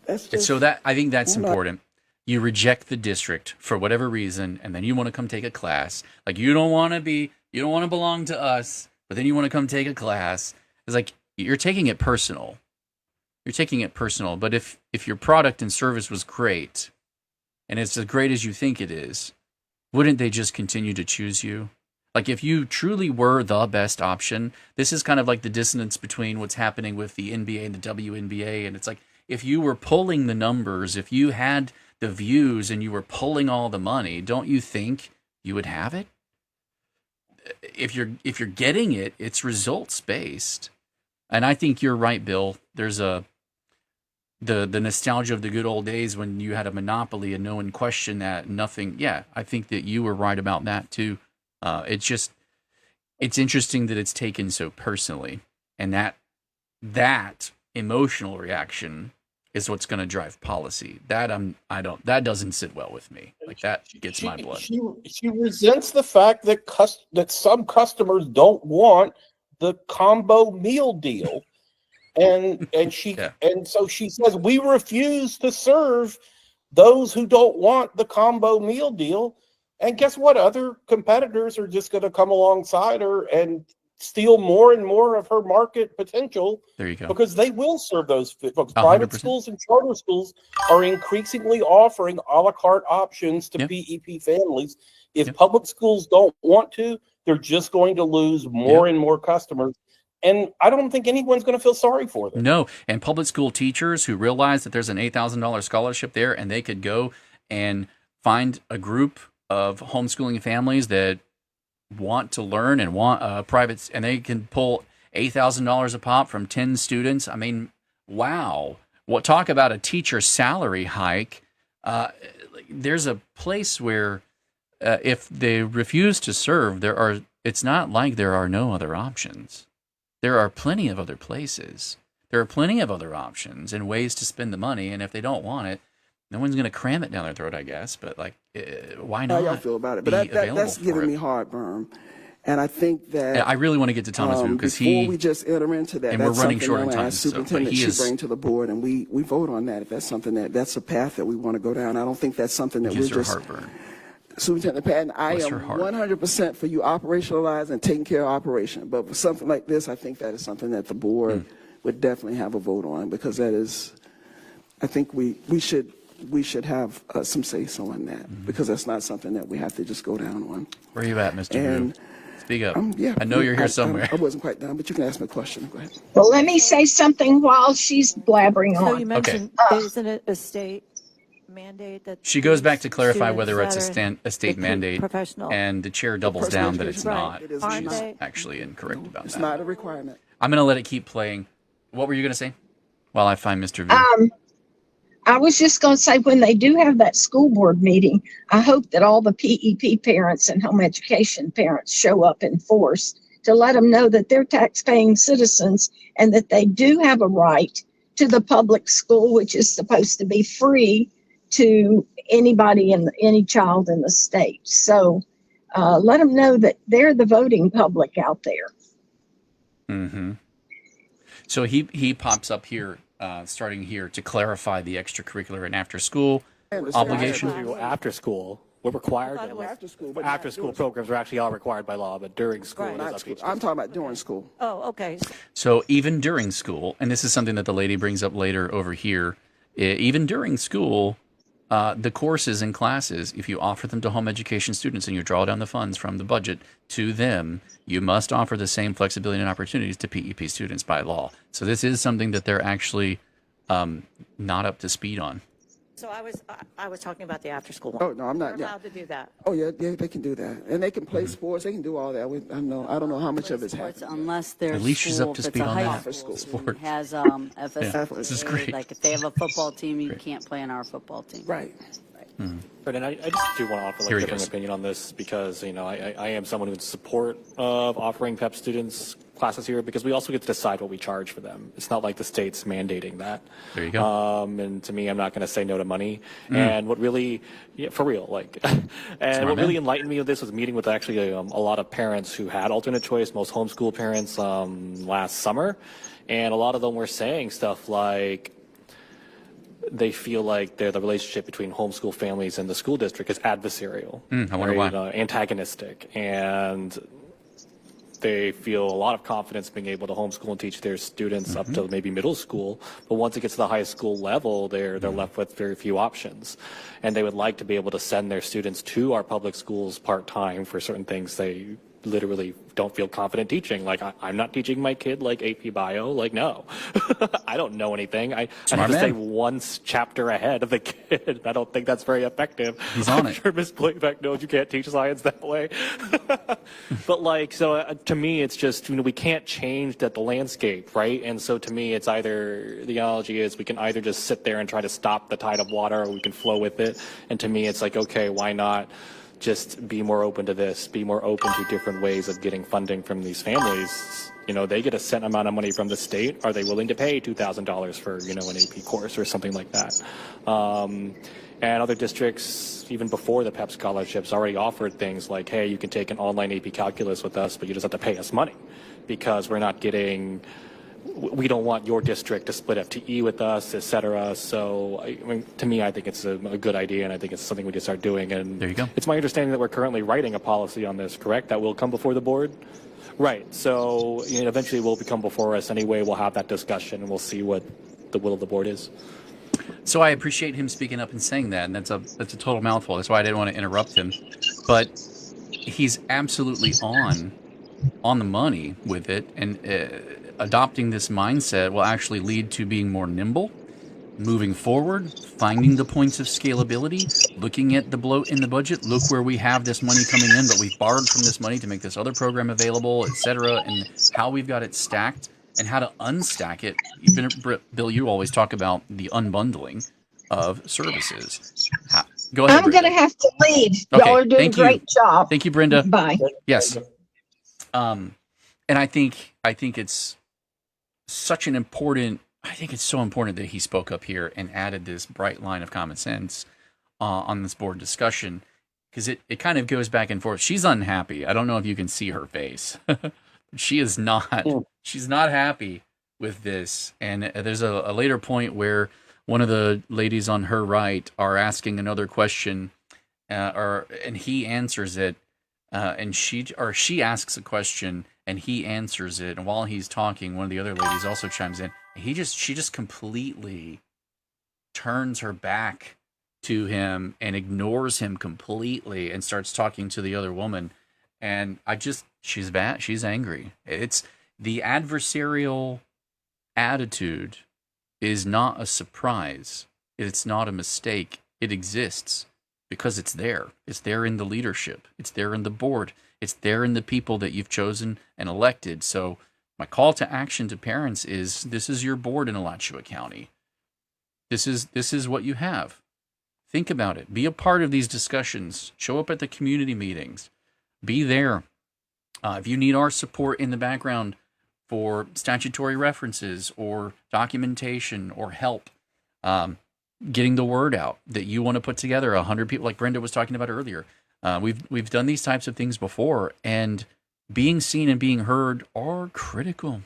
That's just, so that I think that's important. You reject the district for whatever reason, and then you want to come take a class. Like you don't want to belong to us, but then you want to come take a class. It's like you're taking it personal. You're taking it personal. But if your product and service was great, and it's as great as you think it is, wouldn't they just continue to choose you? Like if you truly were the best option, this is kind of like the dissonance between what's happening with the NBA and the WNBA. And it's like, if you were pulling the numbers, if you had the views and you were pulling all the money, don't you think you would have it? If you're getting it, it's results based. And I think you're right, Bill. There's the nostalgia of the good old days when you had a monopoly and no one questioned that. Nothing. Yeah, I think that you were right about that too. It's interesting that it's taken so personally, and that emotional reaction is what's going to drive policy. That doesn't sit well with me. Like that gets my blood. She resents the fact that some customers don't want the combo meal deal. And so she says, we refuse to serve those who don't want the combo meal deal. And guess what? Other competitors are just going to come alongside her and steal more and more of her market potential. There you go. Because they will serve those folks. Private schools and charter schools are increasingly offering a la carte options to PEP families. If public schools don't want to, they're just going to lose more and more customers. And I don't think anyone's going to feel sorry for them. No. And public school teachers who realize that there's an $8,000 scholarship there and they could go and find a group of homeschooling families that want to learn and want private, and they can pull $8,000 a pop from 10 students. I mean, wow. Talk about a teacher salary hike. There's a place where if they refuse to serve, it's not like there are no other options. There are plenty of other places. There are plenty of other options and ways to spend the money. And if they don't want it, no one's going to cram it down their throat, I guess. But like, why not? How y'all feel about it? But that's giving me heartburn. And I think that I really want to get to Thomas Wu because before we just enter into that, and that's we're running something short on time. Superintendent should bring to the board, and we vote on that. If that's something that's a path that we want to go down, I don't think that's something that we're just. Heartburn. Superintendent Patton, I am 100% for you operationalizing and taking care of operation. But for something like this, I think that is something that the board would definitely have a vote on, because that is, I think we should have some say-so on that, because that's not something that we have to just go down on. Where are you at, Mr. Wu? Speak up. Yeah, I know you're here somewhere. I wasn't quite done, but you can ask me a question. Go ahead. Well, let me say something while she's blabbering on. So you mentioned, isn't it a state mandate that she goes back to clarify whether it's a state mandate, and the chair doubles down that it's not. She's actually incorrect about that. It's not a requirement. I'm going to let it keep playing. What were you going to say? While I find Mr. V. I was just going to say, when they do have that school board meeting, I hope that all the PEP parents and home education parents show up in force to let them know that they're tax-paying citizens and that they do have a right to the public school, which is supposed to be free to anybody and any child in the state. So let them know that they're the voting public out there. Mm-hmm. So he pops up here, starting here, to clarify the extracurricular and after school obligation. After school, we're required. I thought it was- After school, but After school programs are actually all required by law, but during school, Right. it's not up to school. each I'm talking about during school. Oh, okay. So even during school, and this is something that the lady brings up later over here, even during school, the courses and classes, if you offer them to home education students and you draw down the funds from the budget to them, you must offer the same flexibility and opportunities to PEP students by law. So this is something that they're actually not up to speed on. So I was talking about the after school one. Oh, no, I'm not. They're Yeah. allowed to do that. Oh, yeah, they can do that. And they can play sports. They can do all that. I don't know how much of it's Sports, happening. unless their At least she's school, up to if it's speed a on high that. school, Sport. has FSA. This is great. Like if they have a football team, you can't play on our football team. Right. But and I just do want to offer Here a he different goes. opinion on this because I am someone who's in support of offering PEP students classes here because we also get to decide what we charge for them. It's not like the state's mandating that. There you go. And to me, I'm not going to say no to money. And what really, for real, and Smart what man. really enlightened me with this was meeting with actually a lot of parents who had alternate choice, most homeschool parents last summer, and a lot of them were saying stuff like they feel like the relationship between homeschool families and the school district is adversarial, I wonder why. antagonistic, and they feel a lot of confidence being able to homeschool and teach their students up to maybe middle school, but once it gets to the high school level, they're left with very few options, and they would like to be able to send their students to our public schools part-time for certain things they literally don't feel confident teaching. Like I'm not teaching my kid like AP Bio. Like no, I don't know anything. I have Smart to man. stay one chapter ahead of the kid. I don't think that's very effective. He's on I'm it. sure Miss Playback knows you can't teach science that way. But to me, it's just we can't change the landscape, right? And so to me, it's either the analogy is we can either just sit there and try to stop the tide of water, or we can flow with it. And to me, it's like okay, why not? Just be more open to this, be more open to different ways of getting funding from these families. They get a set amount of money from the state. Are they willing to pay $2,000 for, an AP course or something like that? And other districts, even before the PEP scholarships, already offered things like, hey, you can take an online AP calculus with us, but you just have to pay us money because we don't want your district to split FTE with us, et cetera. So, to me, I think it's a good idea, and I think it's something we can start doing. And There you go. It's my understanding that we're currently writing a policy on this, correct? That will come before the board? Right. So, eventually will become before us anyway. We'll have that discussion, and we'll see what the will of the board is. So I appreciate him speaking up and saying that, and that's a total mouthful. That's why I didn't want to interrupt him. But he's absolutely on the money with it, and adopting this mindset will actually lead to being more nimble, moving forward, finding the points of scalability, looking at the bloat in the budget. Look where we have this money coming in, but we've borrowed from this money to make this other program available, etc., and how we've got it stacked and how to unstack it. Bill, you always talk about the unbundling of services. Go ahead. I'm going to have to leave. Okay, Y'all are doing a thank you. great job. Thank you, Brenda. Bye. Yes. And I think it's such an important. I think it's so important that he spoke up here and added this bright line of common sense on this board discussion, because it kind of goes back and forth. She's unhappy. I don't know if you can see her face. She is not. She's not happy with this. And there's a later point where one of the ladies on her right are asking another question, and he answers it, and she asks a question and he answers it. And while he's talking, one of the other ladies also chimes in. She just completely turns her back to him and ignores him completely and starts talking to the other woman. And she's bad. She's angry. It's the adversarial attitude is not a surprise. It's not a mistake. It exists because it's there. It's there in the leadership. It's there in the board. It's there in the people that you've chosen and elected. So my call to action to parents is, this is your board in Alachua County. This is what you have. Think about it. Be a part of these discussions. Show up at the community meetings. Be there. If you need our support in the background for statutory references or documentation or help, getting the word out that you want to put together 100 people, like Brenda was talking about earlier. We've done these types of things before, and being seen and being heard are critical.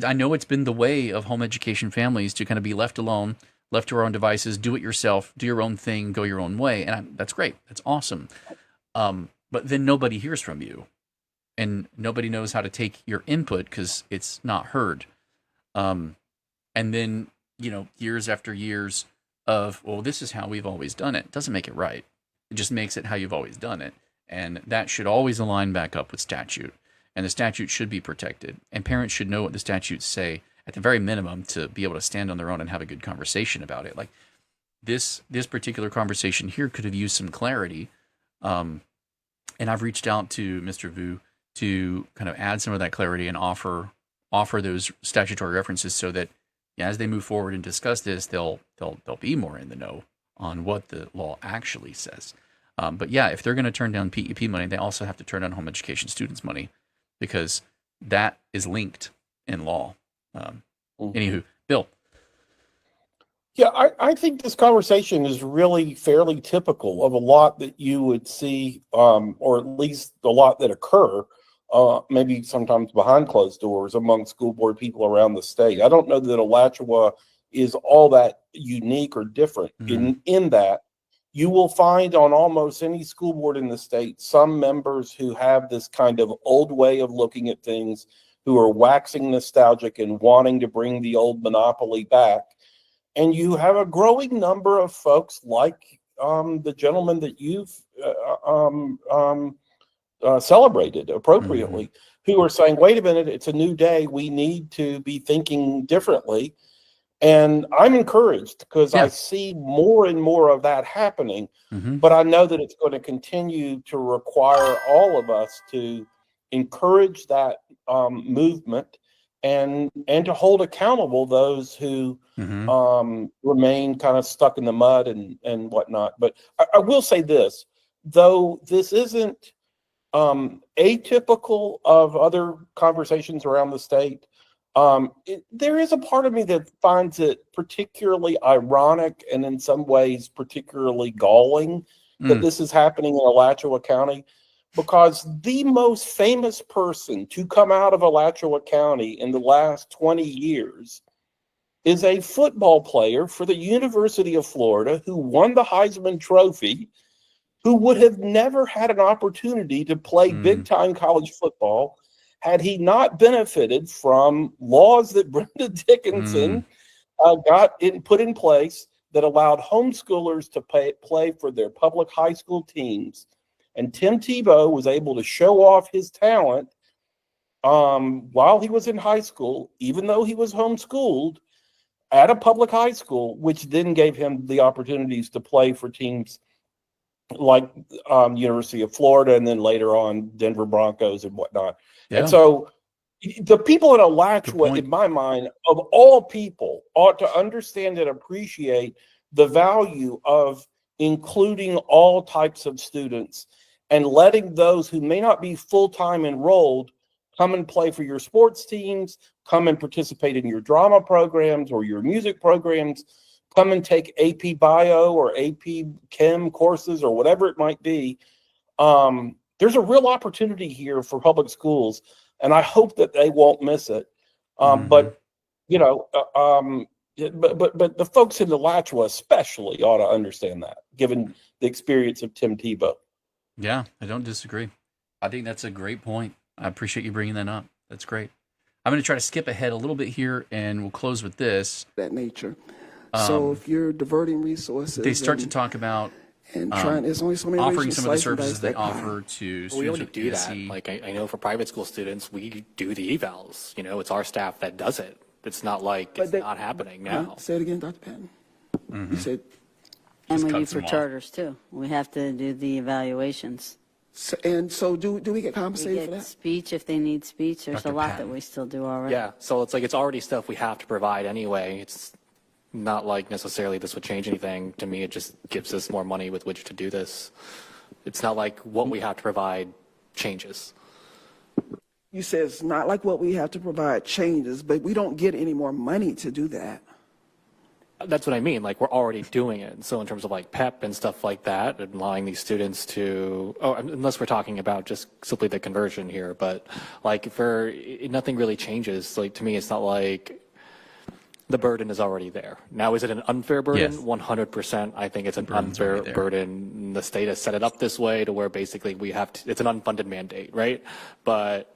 I know it's been the way of home education families to kind of be left alone, left to our own devices, do it yourself, do your own thing, go your own way. And that's great. That's awesome. But then nobody hears from you, and nobody knows how to take your input because it's not heard. And then, years after years of, well, this is how we've always done it. Doesn't make it right. It just makes it how you've always done it. And that should always align back up with statute. And the statute should be protected. And parents should know what the statutes say at the very minimum to be able to stand on their own and have a good conversation about it. Like this particular conversation here could have used some clarity. And I've reached out to Mr. Vu to kind of add some of that clarity and offer those statutory references so that as they move forward and discuss this, they'll be more in the know on what the law actually says. But yeah, if they're going to turn down PEP money, they also have to turn down home education students money, because that is linked in law. Anywho, Bill. Yeah, I think this conversation is really fairly typical of a lot that you would see, or at least a lot that occur, maybe sometimes behind closed doors among school board people around the state. I don't know that Alachua is all that unique or different in that. You will find on almost any school board in the state some members who have this kind of old way of looking at things, who are waxing nostalgic and wanting to bring the old monopoly back. And you have a growing number of folks like the gentleman that you've celebrated appropriately, who are saying, wait a minute, it's a new day. We need to be thinking differently. And I'm encouraged because I see more and more of that happening. But I know that it's going to continue to require all of us to encourage that movement and to hold accountable those who remain kind of stuck in the mud and whatnot. But I will say this, though this isn't atypical of other conversations around the state, there is a part of me that finds it particularly ironic and in some ways particularly galling that this is happening in Alachua County, because the most famous person to come out of Alachua County in the last 20 years is a football player for the University of Florida who won the Heisman Trophy, who would have never had an opportunity to play big-time college football had he not benefited from laws that Brenda Dickinson put in place that allowed homeschoolers to play for their public high school teams. And Tim Tebow was able to show off his talent while he was in high school, even though he was homeschooled at a public high school, which then gave him the opportunities to play for teams like University of Florida, and then later on Denver Broncos and whatnot. Yeah. And so the people in Alachua, in my mind, of all people, ought to understand and appreciate the value of including all types of students and letting those who may not be full-time enrolled come and play for your sports teams, come and participate in your drama programs or your music programs, come and take AP Bio or AP Chem courses or whatever it might be. There's a real opportunity here for public schools, and I hope that they won't miss it. But the folks in Alachua especially ought to understand that, given the experience of Tim Tebow. Yeah, I don't disagree. I think that's a great point. I appreciate you bringing that up. That's great. I'm going to try to skip ahead a little bit here, and we'll close with this. That nature. So if you're diverting resources, they start to talk about there's only so many offering some of the services they offer to students. We already do that. Like I know for private school students, we do the evals. It's our staff that does it. It's not like it's not happening now. Say it again, Dr. Patton. You said. And we do for charters too. We have to do the evaluations. So do we get We compensated for get that? speech if they need speech. There's Dr. a lot Patton. that we still do already. Yeah, so it's like it's already stuff we have to provide anyway. It's not like necessarily this would change anything. To me, it just gives us more money with which to do this. It's not like what we have to provide changes. You said it's not like what we have to provide changes, but we don't get any more money to do that. That's what I mean. Like, we're already doing it. So in terms of like PEP and stuff like that, and allowing these students to, unless we're talking about just simply the conversion here, but like nothing really changes. Like, to me, it's not like the burden is already there. Now, is it an unfair burden? Yes. 100%. I think it's an burden's unfair already there. burden. The state has set it up this way to where basically it's an unfunded mandate, right? But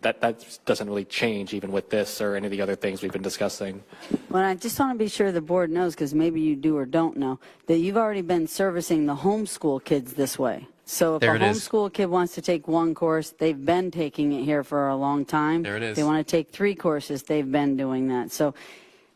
that doesn't really change even with this or any of the other things we've been discussing. Well, I just want to be sure the board knows, because maybe you do or don't know, that you've already been servicing the homeschool kids this way. So if There a it is. homeschool kid wants to take one course, they've been taking it here for a long time. There it is. If they want to take 3 courses, they've been doing that. So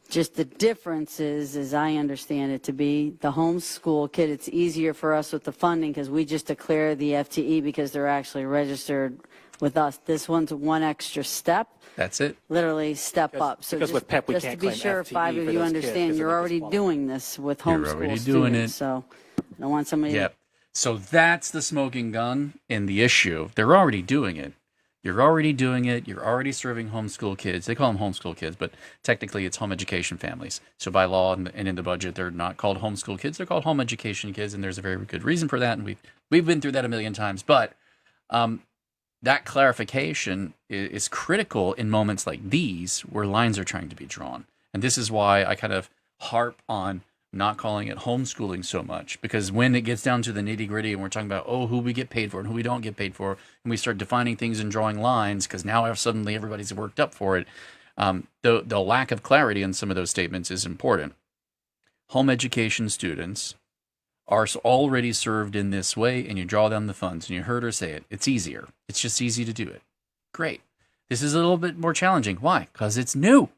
just the difference is, as I understand it to be, the homeschool kid, it's easier for us with the funding because we just declare the FTE because they're actually registered with us. This one's one extra step. That's it. Literally step up. So because just, with PEP we just can't to be claim sure, FTE 5 for of those you kids understand, 'cause you're they're already disqualified. doing this with You're homeschool already students. doing it. So I don't want somebody. Yep. So that's the smoking gun and the issue. They're already doing it. You're already doing it. You're already serving homeschool kids. They call them homeschool kids, but technically it's home education families. So by law and in the budget, they're not called homeschool kids. They're called home education kids, and there's a very good reason for that. And we've been through that a million times. But that clarification is critical in moments like these where lines are trying to be drawn. And this is why I kind of harp on not calling it homeschooling so much, because when it gets down to the nitty gritty and we're talking about, who we get paid for and who we don't get paid for, and we start defining things and drawing lines, because now suddenly everybody's worked up for it, the lack of clarity in some of those statements is important. Home education students are already served in this way, and you draw down the funds, and you heard her say it. It's easier. It's just easy to do it. Great. This is a little bit more challenging. Why? Because it's new.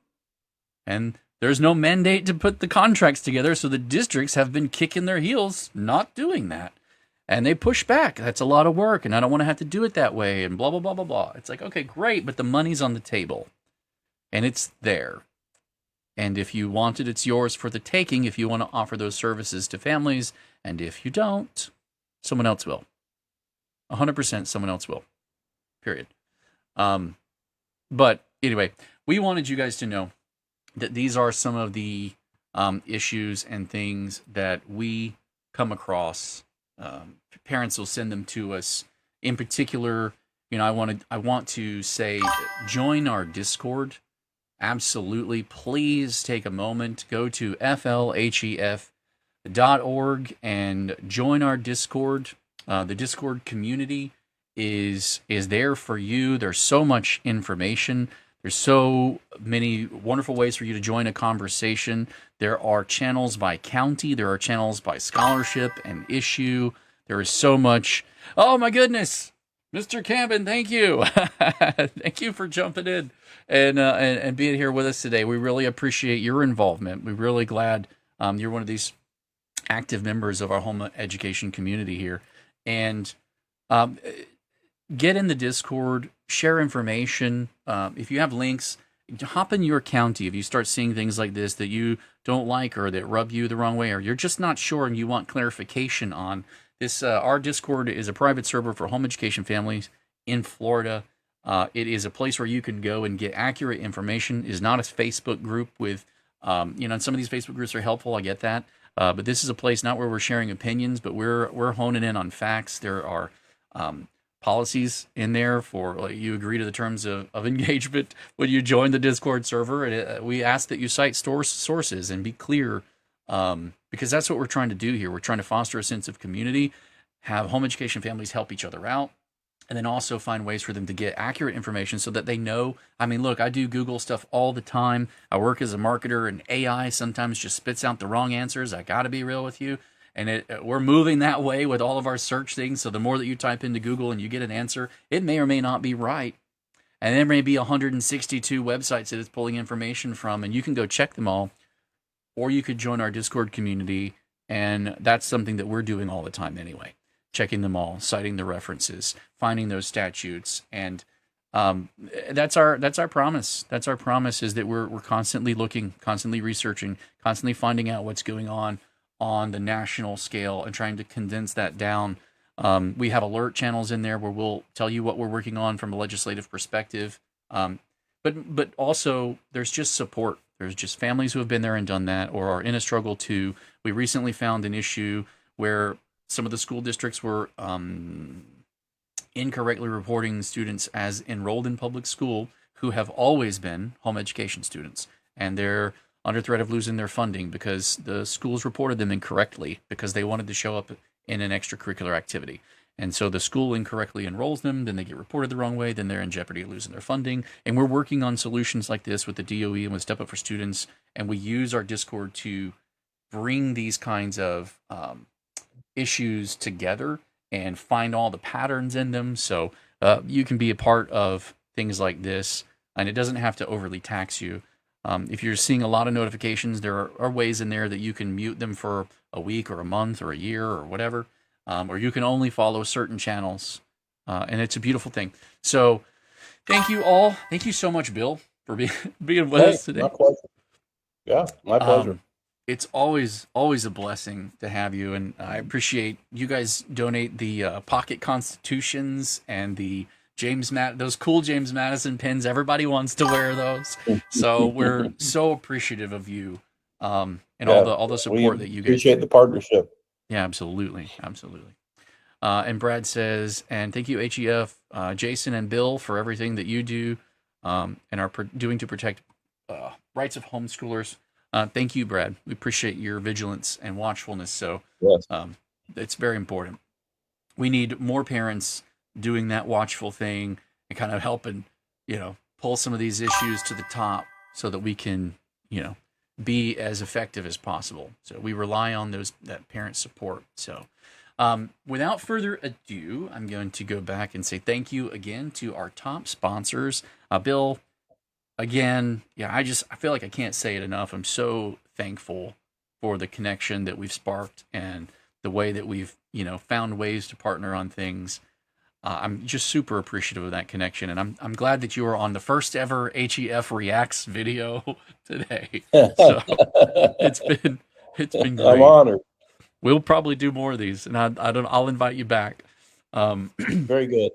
And there's no mandate to put the contracts together, so the districts have been kicking their heels not doing that. And they push back. That's a lot of work, and I don't want to have to do it that way, and blah, blah, blah, blah, blah. It's like, okay, great, but the money's on the table, and it's there. And if you want it, it's yours for the taking if you want to offer those services to families. And if you don't, someone else will. 100% someone else will. Period. But anyway, we wanted you guys to know that these are some of the issues and things that we come across. Parents will send them to us. In particular, I want to say, join our Discord. Absolutely. Please take a moment, go to flhef.org and join our Discord. The Discord community is there for you. There's so much information. There's so many wonderful ways for you to join a conversation. There are channels by county. There are channels by scholarship and issue. There is so much. Oh, my goodness. Mr. Campbell, thank you. Thank you for jumping in and being here with us today. We really appreciate your involvement. We're really glad you're one of these active members of our home education community here. And get in the Discord, share information. If you have links, hop in your county. If you start seeing things like this that you don't like or that rub you the wrong way, or you're just not sure and you want clarification on this, our Discord is a private server for home education families in Florida. It is a place where you can go and get accurate information. It is not a Facebook group with, and some of these Facebook groups are helpful. I get that. But this is a place not where we're sharing opinions, but we're honing in on facts. There are policies in there for, like, you agree to the terms of engagement when you join the Discord server. And we ask that you cite sources and be clear, because that's what we're trying to do here. We're trying to foster a sense of community, have home education families help each other out, and then also find ways for them to get accurate information so that they know. I mean, look, I do Google stuff all the time. I work as a marketer, and AI sometimes just spits out the wrong answers. I got to be real with you. And we're moving that way with all of our search things. So the more that you type into Google and you get an answer, it may or may not be right. And there may be 162 websites that it's pulling information from, and you can go check them all. Or you could join our Discord community, and that's something that we're doing all the time anyway. checking them all, citing the references, finding those statutes, and that's our promise. That's our promise, is that we're constantly looking, constantly researching, constantly finding out what's going on the national scale and trying to condense that down. We have alert channels in there where we'll tell you what we're working on from a legislative perspective. But also there's just support. There's just families who have been there and done that, or are in a struggle too. We recently found an issue where some of the school districts were incorrectly reporting students as enrolled in public school who have always been home education students, and they're under threat of losing their funding because the schools reported them incorrectly because they wanted to show up in an extracurricular activity. And so the school incorrectly enrolls them, then they get reported the wrong way, then they're in jeopardy of losing their funding. And we're working on solutions like this with the DOE and with Step Up for Students, and we use our Discord to bring these kinds of issues together and find all the patterns in them. So you can be a part of things like this, and it doesn't have to overly tax you. If you're seeing a lot of notifications, there are ways in there that you can mute them for a week or a month or a year or whatever, or you can only follow certain channels, and it's a beautiful thing. So thank you all. Thank you so much, Bill, for being with us today. My pleasure. Yeah, my pleasure. It's always a blessing to have you, and I appreciate you guys donate the pocket constitutions and the those cool James Madison pins. Everybody wants to wear those, so we're so appreciative of you, and all the support that you guys appreciate the partnership. Yeah, absolutely. And Brad says, and thank you, HEF, Jason and Bill, for everything that you do and are doing to protect rights of homeschoolers. Thank you, Brad. We appreciate your vigilance and watchfulness. So yes. It's very important. We need more parents doing that watchful thing and kind of helping, pull some of these issues to the top so that we can, be as effective as possible. So we rely on that parent support. So without further ado, I'm going to go back and say thank you again to our top sponsors. Bill, again, I feel like I can't say it enough. I'm so thankful for the connection that we've sparked and the way that we've, found ways to partner on things. I'm just super appreciative of that connection, and I'm glad that you were on the first ever HEF Reacts video today. So it's been great. I'm honored. We'll probably do more of these, and I'll invite you back. Very good.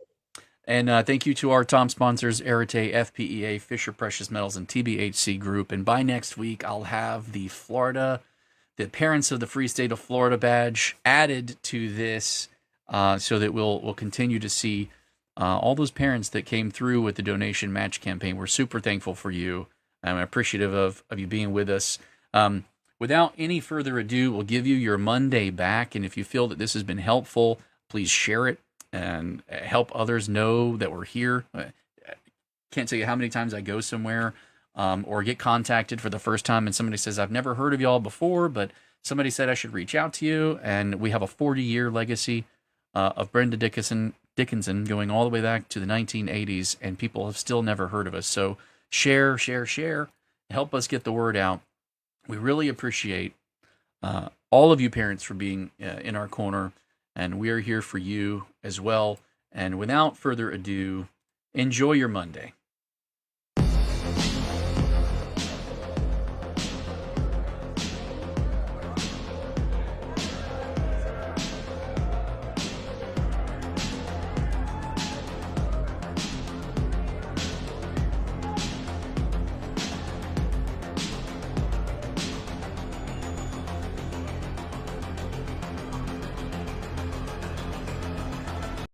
And thank you to our top sponsors, Arete, FPEA, Fisher Precious Metals, and TBHC Group. And by next week, I'll have the Parents of the Free State of Florida badge added to this, so that we'll continue to see all those parents that came through with the donation match campaign. We're super thankful for you. I'm appreciative of you being with us. Without any further ado, we'll give you your Monday back. And if you feel that this has been helpful, please share it and help others know that we're here. I can't tell you how many times I go somewhere or get contacted for the first time and somebody says, I've never heard of y'all before, but somebody said I should reach out to you. And we have a 40-year legacy of Brenda Dickinson going all the way back to the 1980s, and people have still never heard of us. So share. Help us get the word out. We really appreciate all of you parents for being in our corner, and we are here for you as well. And without further ado, enjoy your Monday.